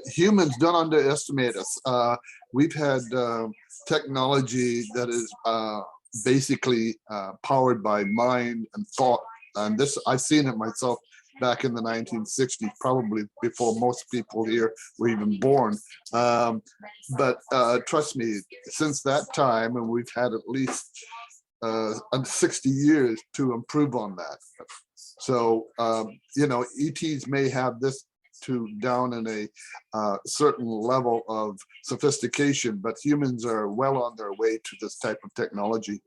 Humans, don't underestimate us. We've had technology that is basically powered by mind and thought. And this, I've seen it myself back in the 1960s, probably before most people here were even born. But trust me, since that time, and we've had at least 60 years to improve on that. So, you know, ETs may have this down in a certain level of sophistication, but humans are well on their way to this type of technology.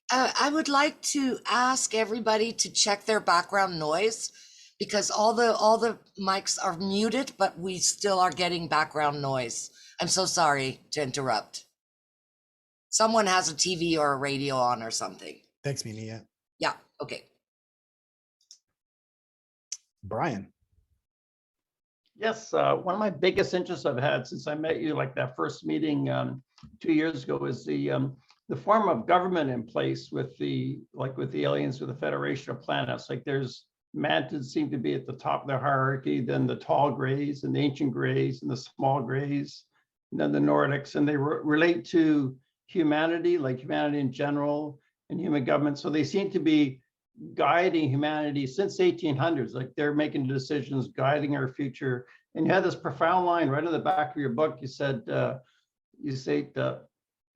I would like to ask everybody to check their background noise, because all the mics are muted, but we still are getting background noise. I'm so sorry to interrupt. Someone has a TV or a radio on or something. Thanks, Mimi. Yeah. Okay. Brian. Yes, one of my biggest interests I've had since I met you, like that first meeting 2 years ago, is the form of government in place with the aliens, with the Federation of Planets. Like there's mantids seem to be at the top of the hierarchy, then the tall grays and the ancient grays and the small grays, and then the Nordics, and they relate to humanity, like humanity in general and human government. So they seem to be guiding humanity since 1800s, like they're making decisions, guiding our future. And you had this profound line right in the back of your book. You said,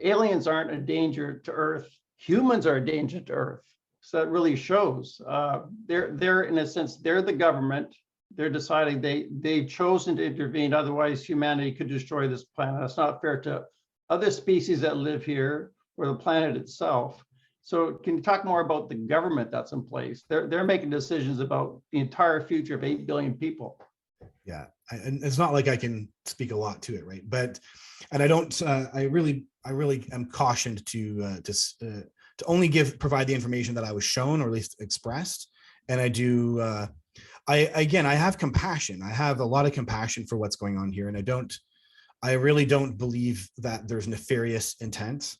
aliens aren't a danger to Earth, humans are a danger to Earth. So that really shows they're in a sense, they're the government. They're deciding they've chosen to intervene. Otherwise, humanity could destroy this planet. It's not fair to other species that live here or the planet itself. So can you talk more about the government that's in place? They're making decisions about the entire future of 8 billion people. Yeah, and it's not like I can speak a lot to it, right? But, and I don't, I really am cautioned to only provide the information that I was shown or at least expressed. And I do, I have compassion. I have a lot of compassion for what's going on here. And I really don't believe that there's nefarious intent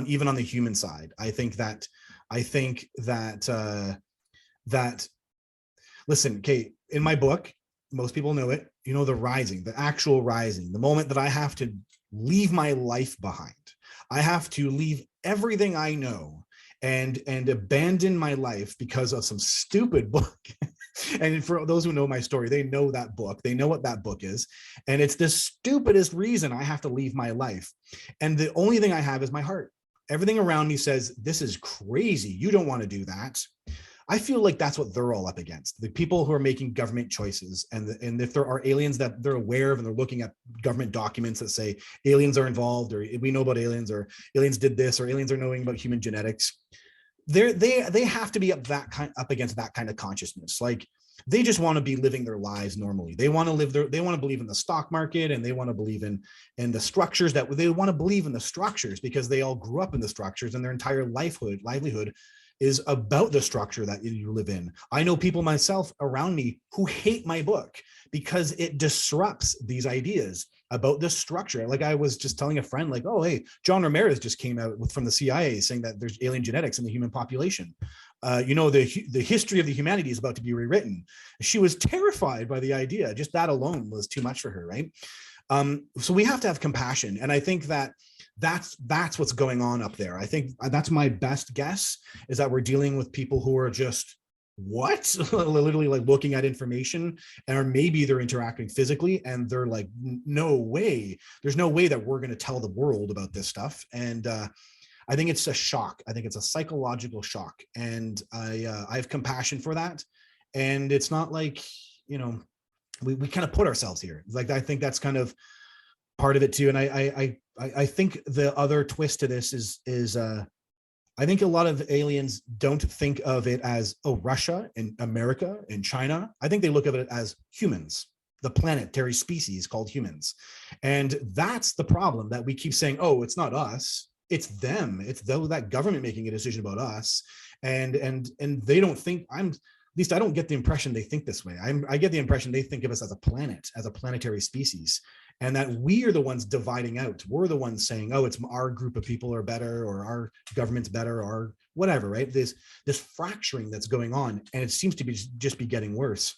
even on the human side. I think that listen, Kate, in my book, most people know it, the rising, the actual rising, the moment that I have to leave my life behind. I have to leave everything I know and abandon my life because of some stupid book. And for those who know my story, they know that book. They know what that book is. And it's the stupidest reason I have to leave my life. And the only thing I have is my heart. Everything around me says, this is crazy. You don't want to do that. I feel like that's what they're all up against. The people who are making government choices. And if there are aliens that they're aware of and they're looking at government documents that say aliens are involved, or we know about aliens, or aliens did this, or aliens are knowing about human genetics, they have to be up against that kind of consciousness. Like, they just want to be living their lives normally. They want to they want to believe in the stock market, and they want to believe in the structures they want to believe in the structures because they all grew up in the structures, and their entire livelihood is about the structure that you live in. I know people myself around me who hate my book because it disrupts these ideas about this structure. Like, I was just telling a friend, like, oh, hey, John Ramirez just came out from the CIA saying that there's alien genetics in the human population. The history of the humanity is about to be rewritten. She was terrified by the idea. Just that alone was too much for her, right? So we have to have compassion. And I think that's what's going on up there. I think that's my best guess, is that we're dealing with people who are just, what? Literally like looking at information, or maybe they're interacting physically and they're like, no way. There's no way that we're going to tell the world about this stuff. And I think it's a shock. I think it's a psychological shock. And I have compassion for that. And it's not like, we kind of put ourselves here. Like, I think that's kind of part of it too. And I think the other twist to this is I think a lot of aliens don't think of it as, oh, Russia and America and China. I think they look at it as humans, the planetary species called humans. And that's the problem, that we keep saying, oh, it's not us, it's them. It's that government making a decision about us. And they don't think, at least I don't get the impression they think this way. I get the impression they think of us as a planet, as a planetary species, and that we are the ones dividing out. We're the ones saying, oh, it's our group of people are better, or our government's better, or whatever, right? This fracturing that's going on, and it seems to be just be getting worse.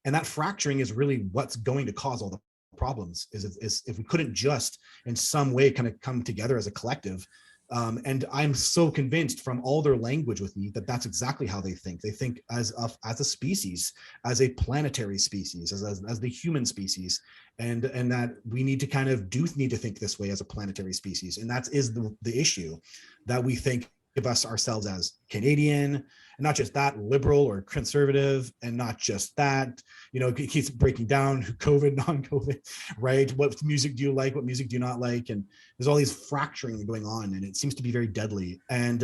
And that fracturing is really what's going to cause all the problems, is if we couldn't just in some way kind of come together as a collective. And I'm so convinced from all their language with me that that's exactly how they think. They think as a species, as a planetary species, as the human species, and that we need to need to think this way as a planetary species. And that is the issue, that we think of ourselves as Canadian, and not just that, liberal or conservative, and not just that, it keeps breaking down COVID, non-COVID, right? What music do you like? What music do you not like? And there's all these fracturing going on, and it seems to be very deadly. And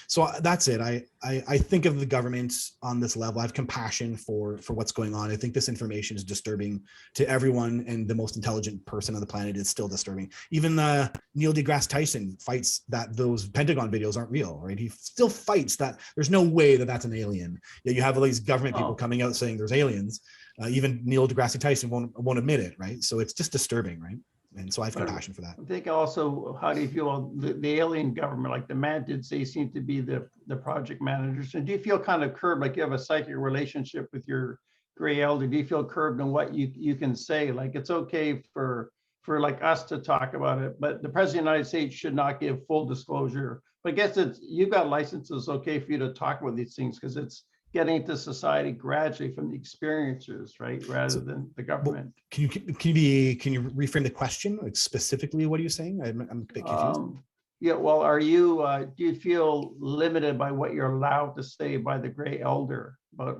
so that's it. I think of the government on this level. I have compassion for what's going on. I think this information is disturbing to everyone, and the most intelligent person on the planet is still disturbing. Even Neil deGrasse Tyson fights that those Pentagon videos aren't real, right? He still fights that there's no way that that's an alien. Yet you have all these government people coming out saying there's aliens. Even Neil deGrasse Tyson won't admit it, right? So it's just disturbing, right? And so I have compassion for that. I think also, how do you feel the alien government, like the mantids, they seem to be the project managers. And do you feel kind of curbed, like you have a psychic relationship with your gray elder? Do you feel curbed in what you can say? Like, it's okay for like us to talk about it, but the president of the United States should not give full disclosure. But I guess you've got licenses, okay, for you to talk about these things, because it's getting into society gradually from the experiencers, right, rather than the government. Can you reframe the question? Like, specifically, what are you saying? I'm a bit confused. Yeah, well, do you feel limited by what you're allowed to say by the gray elder, but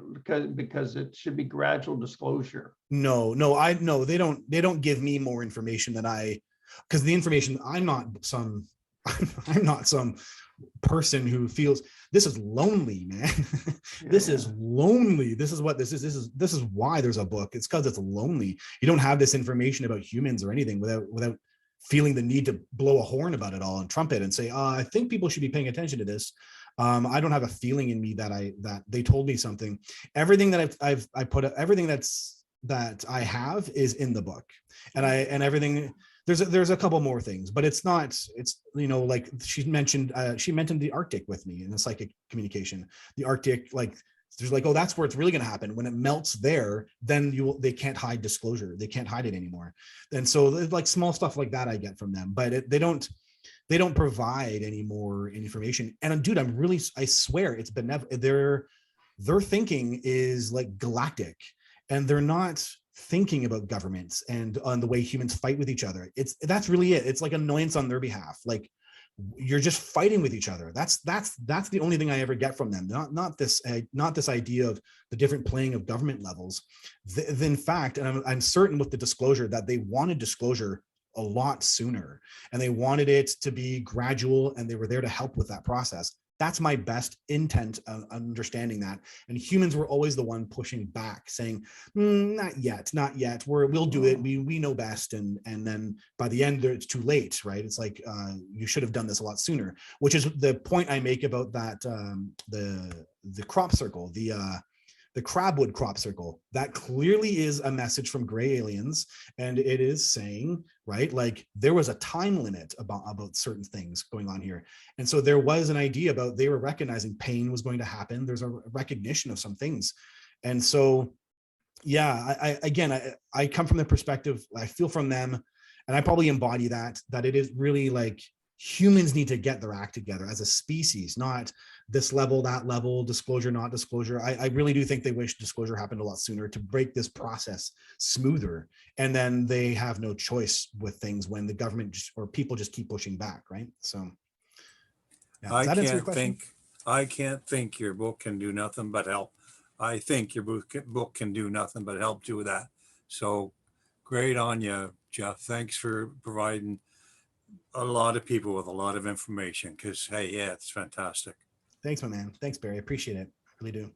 because it should be gradual disclosure? No, they don't give me more information than because the information, I'm not some person who feels this is lonely, man. This is lonely. This is what this is. This is why there's a book. It's because it's lonely. You don't have this information about humans or anything without feeling the need to blow a horn about it all and trumpet and say, I think people should be paying attention to this. I don't have a feeling in me that they told me something. Everything that I put, everything that I have is in the book, and everything. There's a couple more things, but it's like she mentioned the Arctic with me in the psychic communication. The Arctic, like there's like, oh, that's where it's really going to happen. When it melts there, then they can't hide disclosure. They can't hide it anymore. And so like small stuff like that I get from them, but they don't provide any more information. And dude, I swear it's benevolent. Their thinking is like galactic, and they're not thinking about governments and on the way humans fight with each other. That's really it. It's like annoyance on their behalf. Like you're just fighting with each other. That's the only thing I ever get from them. Not this idea of the different playing of government levels. In fact, and I'm certain with the disclosure that they wanted disclosure a lot sooner, and they wanted it to be gradual, and they were there to help with that process. That's my best intent of understanding that. And humans were always the one pushing back, saying, not yet. We'll do it. We know best. And then by the end, it's too late, right? It's like, you should have done this a lot sooner, which is the point I make about that, the crop circle, the crabwood crop circle. That clearly is a message from gray aliens. And it is saying, right, like there was a time limit about certain things going on here. And so there was an idea about, they were recognizing pain was going to happen. There's a recognition of some things. And so, yeah, I come from the perspective, I feel from them, and I probably embody that it is really like humans need to get their act together as a species, not this level, that level, disclosure, not disclosure. I really do think they wish disclosure happened a lot sooner to break this process smoother. And then they have no choice with things when the government or people just keep pushing back, right? So yeah. I can't think your book can do nothing but help. I think your book can do nothing but help do that. So great on you, Jeff. Thanks for providing a lot of people with a lot of information, because hey, yeah, it's fantastic. Thanks, my man. Thanks, Barry. I appreciate it. I really do.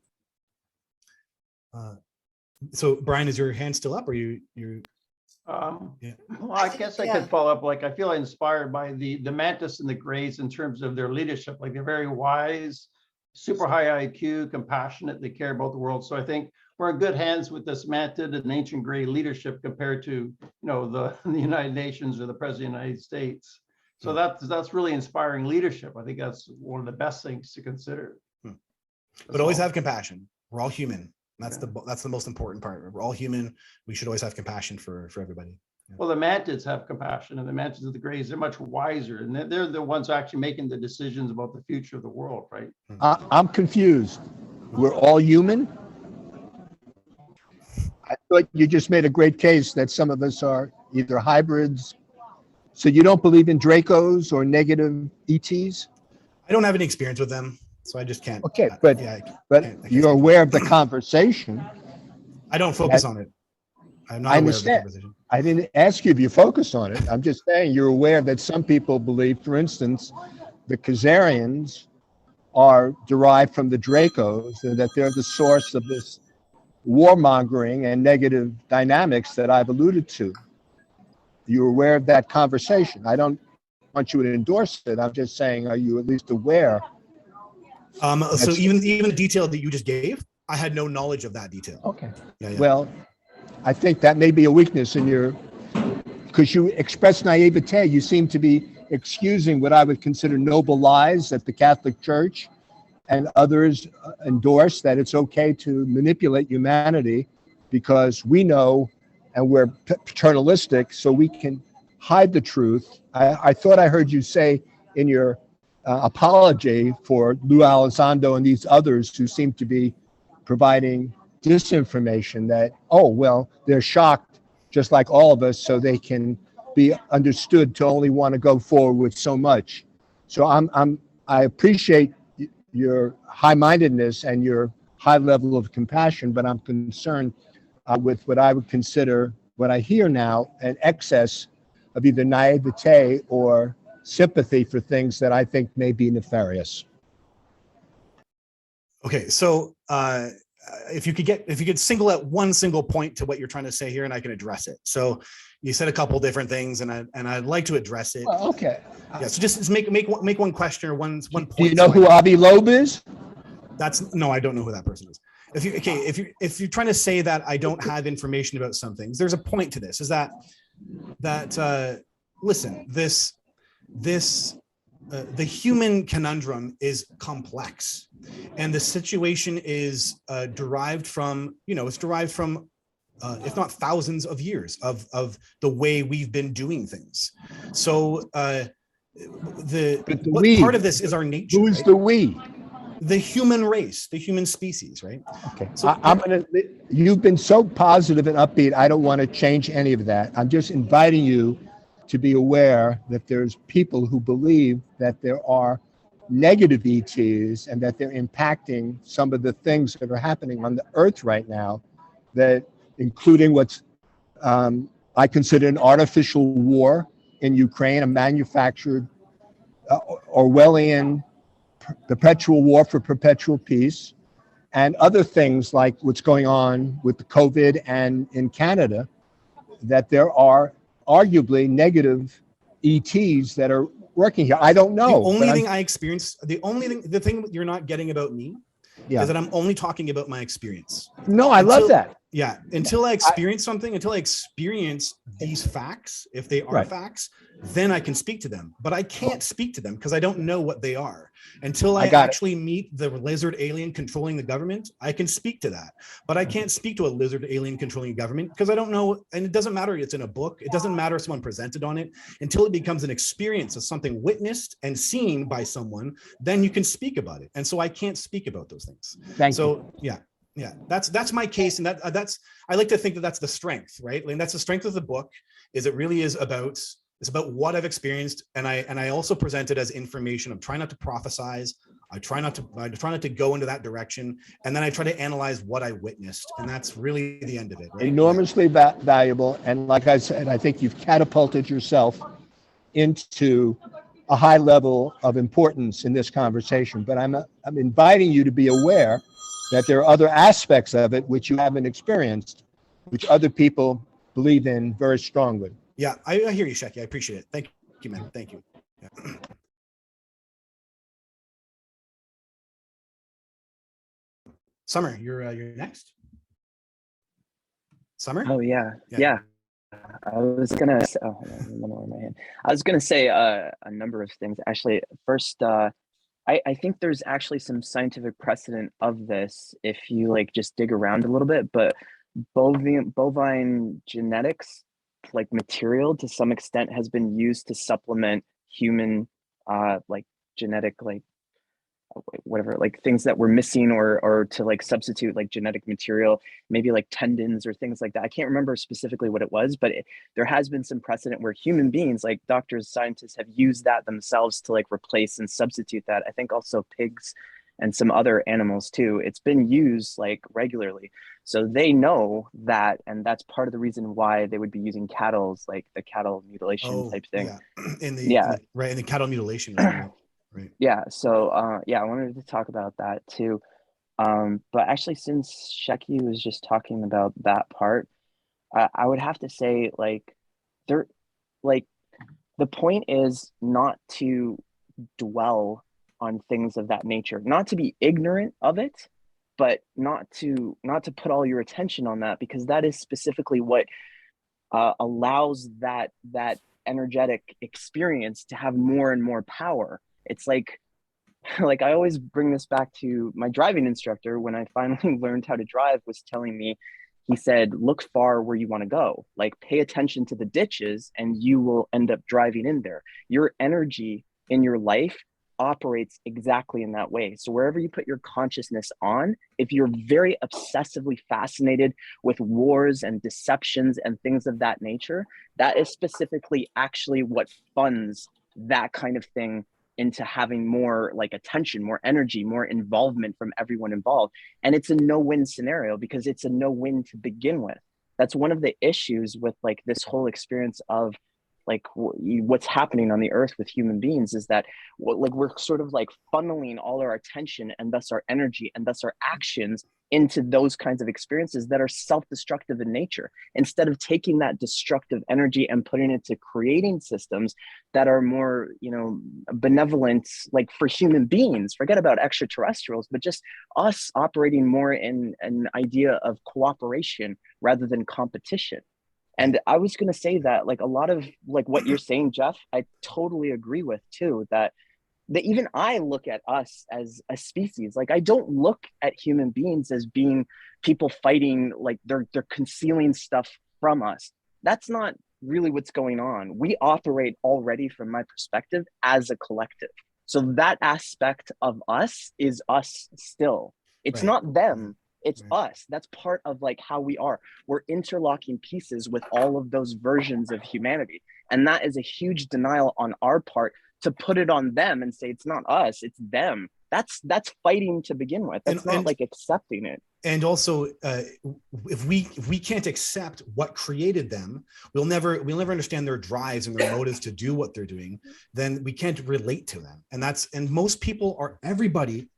So Brian, is your hand still up, or you yeah. Well, I guess I could follow up. Like, I feel inspired by the mantis and the grays in terms of their leadership. Like, they're very wise, super high IQ, compassionate. They care about the world. So I think we're in good hands with this mantid and ancient gray leadership compared to, the United Nations or the President of the United States. So that's really inspiring leadership. I think that's one of the best things to consider. But always have compassion. We're all human. That's the most important part. We're all human. We should always have compassion for everybody. Yeah. Well, the mantids have compassion, and the mantids of the grays, they're much wiser, and they're the ones actually making the decisions about the future of the world, right? I'm confused. We're all human? I thought you just made a great case that some of us are either hybrids. So you don't believe in Dracos or negative ETs? I don't have any experience with them, so I just can't. Okay, but you're aware of the conversation. I don't focus on it. I'm not aware of the conversation. I didn't ask you if you focus on it. I'm just saying you're aware that some people believe, for instance, the Khazarians are derived from the Dracos, and that they're the source of this warmongering and negative dynamics that I've alluded to. You're aware of that conversation. I don't want you to endorse it. I'm just saying, are you at least aware? So even the detail that you just gave, I had no knowledge of that detail. Okay. Yeah. Well, I think that may be a weakness in your, because you express naivete. You seem to be excusing what I would consider noble lies that the Catholic Church and others endorse, that it's okay to manipulate humanity because we know and we're paternalistic, so we can hide the truth. I thought I heard you say in your apology for Lou Elizondo and these others who seem to be providing disinformation that, oh, well, they're shocked just like all of us, so they can be understood to only want to go forward with so much. So I appreciate your high-mindedness and your high level of compassion, but I'm concerned with what I would consider, what I hear now, an excess of either naivete or sympathy for things that I think may be nefarious. Okay, so if you could single out one single point to what you're trying to say here, and I can address it. So you said a couple different things, and I'd like to address it. Well, okay. Yeah. So just make one question or one point. Do you know who Avi Loeb is? No, I don't know who that person is. If you're trying to say that I don't have information about some things, there's a point to this. Is that listen, the human conundrum is complex, and the situation is derived from, if not thousands of years of the way we've been doing things. So part of this is our nature. Who is right? the we? The human race, the human species, right? Okay. So you've been so positive and upbeat. I don't want to change any of that. I'm just inviting you to be aware that there's people who believe that there are negative ETs and that they're impacting some of the things that are happening on the earth right now, that including what's I consider an artificial war in Ukraine, a manufactured Orwellian perpetual war for perpetual peace, and other things like what's going on with the COVID and in Canada, that there are arguably negative ETs that are working here. I don't know. The only thing I experienced, the thing you're not getting about me is that I'm only talking about my experience. No, I love that. Yeah. Until I experience something, until I experience these facts, if they are facts, then I can speak to them. But I can't speak to them because I don't know what they are. Until I actually meet the lizard alien controlling the government, I can speak to that. But I can't speak to a lizard alien controlling government because I don't know. And it doesn't matter if it's in a book. It doesn't matter if someone presented on it. Until it becomes an experience of something witnessed and seen by someone, then you can speak about it. And so I can't speak about those things. Thank you. Yeah, that's my case, and that's I like to think that that's the strength, right? Like that's the strength of the book. Is it really is about what I've experienced, and I also present it as information. I'm trying not to prophesize. I try not to go into that direction, and then I try to analyze what I witnessed, and that's really the end of it. Right? Enormously valuable, and like I said, I think you've catapulted yourself into a high level of importance in this conversation. But I'm inviting you to be aware that there are other aspects of it which you haven't experienced, which other people believe in very strongly. Yeah, I hear you, Shecky. I appreciate it. Thank you, man. Thank you. Yeah. Summer, you're next. Summer? Oh yeah. I was gonna say a number of things. Actually, first, I think there's actually some scientific precedent of this if you like just dig around a little bit, but bovine genetics, like material to some extent, has been used to supplement human like genetic like whatever, like things that were missing, or to like substitute like genetic material, maybe like tendons or things like that. I can't remember specifically what it was, but there has been some precedent where human beings, like doctors, scientists, have used that themselves to like replace and substitute that. I think also pigs and some other animals too. It's been used like regularly. So they know that, and that's part of the reason why they would be using cattle's, like the cattle mutilation type thing. In the cattle mutilation. Right. Yeah. So I wanted to talk about that too. But actually, since Shecky was just talking about that part, I would have to say the point is not to dwell on things of that nature, not to be ignorant of it, but not to put all your attention on that, because that is specifically what allows that energetic experience to have more and more power. It's like I always bring this back to my driving instructor. When I finally learned how to drive, was telling me, he said, look far where you want to go, like pay attention to the ditches and you will end up driving in there. Your energy in your life operates exactly in that way. So wherever you put your consciousness on, if you're very obsessively fascinated with wars and deceptions and things of that nature, that is specifically actually what funds that kind of thing into having more like attention, more energy, more involvement from everyone involved. And it's a no-win scenario because it's a no-win to begin with. That's one of the issues with like this whole experience of like what's happening on the earth with human beings, is that like we're sort of like funneling all our attention and thus our energy and thus our actions into those kinds of experiences that are self-destructive in nature, instead of taking that destructive energy and putting it to creating systems that are more, you know, benevolent, like for human beings. Forget about extraterrestrials, but just us operating more in an idea of cooperation rather than competition. And I was going to say that, like, a lot of like what you're saying, Jeff, I totally agree with too, that even I look at us as a species. Like, I don't look at human beings as being people fighting, like they're concealing stuff from us. That's not really what's going on. We operate already, from my perspective, as a collective. So that aspect of us is us still. It's not them. It's us. That's part of like how we are. We're interlocking pieces with all of those versions of humanity. And that is a huge denial on our part to put it on them and say, it's not us, it's them. That's fighting to begin with. That's not like accepting it. And also, if we can't accept what created them, we'll never understand their drives and their motives to do what they're doing. Then we can't relate to them. And most people are, everybody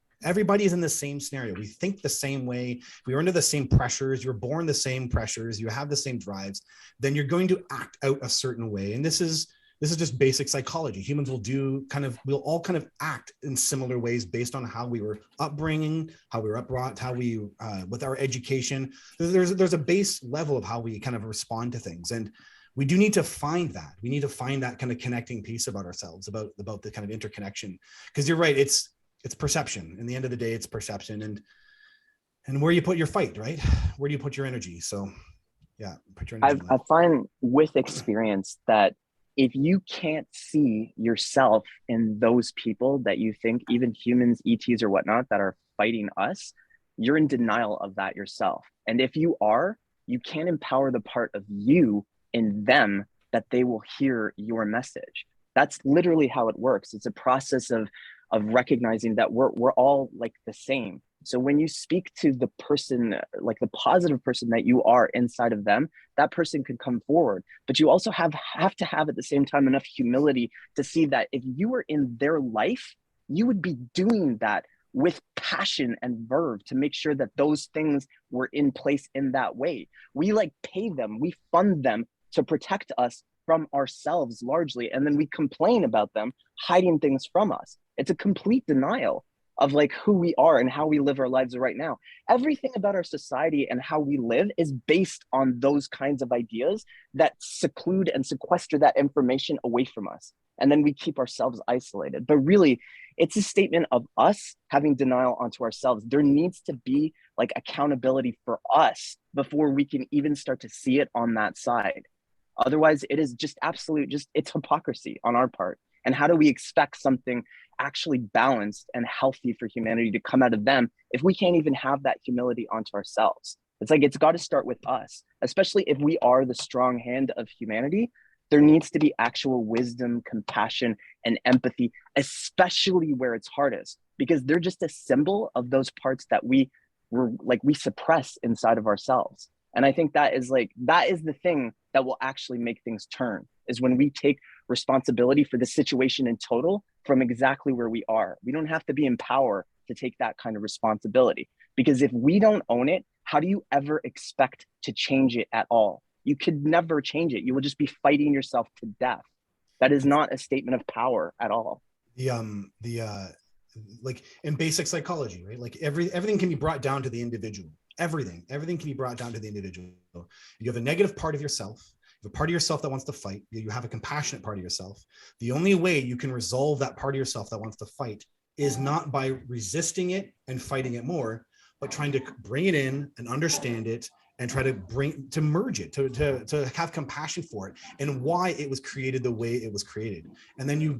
is in the same scenario. We think the same way. We are under the same pressures. You're born the same pressures. You have the same drives. Then you're going to act out a certain way. And this is just basic psychology. Humans we'll all kind of act in similar ways based on how we were upbringing, how we were brought, how we, with our education. There's a base level of how we kind of respond to things. And we do need to find that. We need to find that kind of connecting piece about ourselves, about the kind of interconnection. Because you're right, it's perception. In the end of the day, it's perception and where you put your fight, right? Where do you put your energy? So yeah, put your energy. I find with experience that if you can't see yourself in those people that you think, even humans, ETs or whatnot, that are fighting us, you're in denial of that yourself. And if you are, you can't empower the part of you in them that they will hear your message. That's literally how it works. It's a process of recognizing that we're all like the same. So when you speak to the person, like the positive person that you are inside of them, that person could come forward. But you also have to have at the same time enough humility to see that if you were in their life, you would be doing that with passion and verve to make sure that those things were in place in that way. We like pay them, we fund them to protect us from ourselves largely. And then we complain about them hiding things from us. It's a complete denial of like who we are and how we live our lives right now. Everything about our society and how we live is based on those kinds of ideas that seclude and sequester that information away from us. And then we keep ourselves isolated. But really, it's a statement of us having denial onto ourselves. There needs to be like accountability for us before we can even start to see it on that side. Otherwise, it is just it's hypocrisy on our part. And how do we expect something actually balanced and healthy for humanity to come out of them if we can't even have that humility onto ourselves? It's like, it's got to start with us, especially if we are the strong hand of humanity. There needs to be actual wisdom, compassion, and empathy, especially where it's hardest, because they're just a symbol of those parts that we suppress inside of ourselves. And I think that is the thing that will actually make things turn, is when we take responsibility for the situation in total from exactly where we are. We don't have to be in power to take that kind of responsibility, because if we don't own it, how do you ever expect to change it at all? You could never change it. You will just be fighting yourself to death. That is not a statement of power at all. Like in basic psychology, right? Like everything can be brought down to the individual. Everything can be brought down to the individual. You have a negative part of yourself. You have a part of yourself that wants to fight. You have a compassionate part of yourself. The only way you can resolve that part of yourself that wants to fight is not by resisting it and fighting it more, but trying to bring it in and understand it and try to merge it, to have compassion for it and why it was created the way it was created. And then you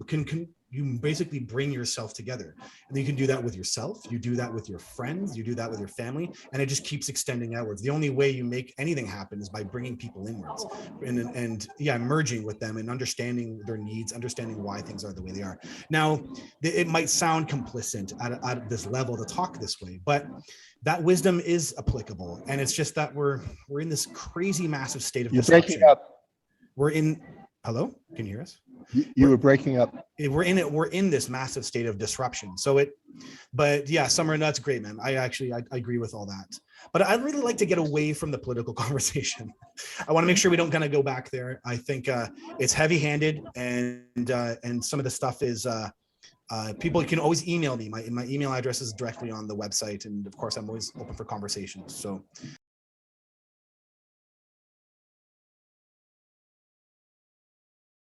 basically bring yourself together. And you can do that with yourself. You do that with your friends. You do that with your family. And it just keeps extending outwards. The only way you make anything happen is by bringing people inwards and merging with them and understanding their needs, understanding why things are the way they are. Now, it might sound complicit at this level to talk this way, but that wisdom is applicable. And it's just that we're in this crazy, massive state of You're destruction. breaking up. We're in, hello? Can you hear us? You were breaking up. We're in this massive state of disruption. So but yeah, Summer, that's great, man. I agree with all that. But I'd really like to get away from the political conversation. I want to make sure we don't kind of go back there. I think it's heavy-handed, and some of the stuff is people can always email me. My email address is directly on the website, and of course, I'm always open for conversations. So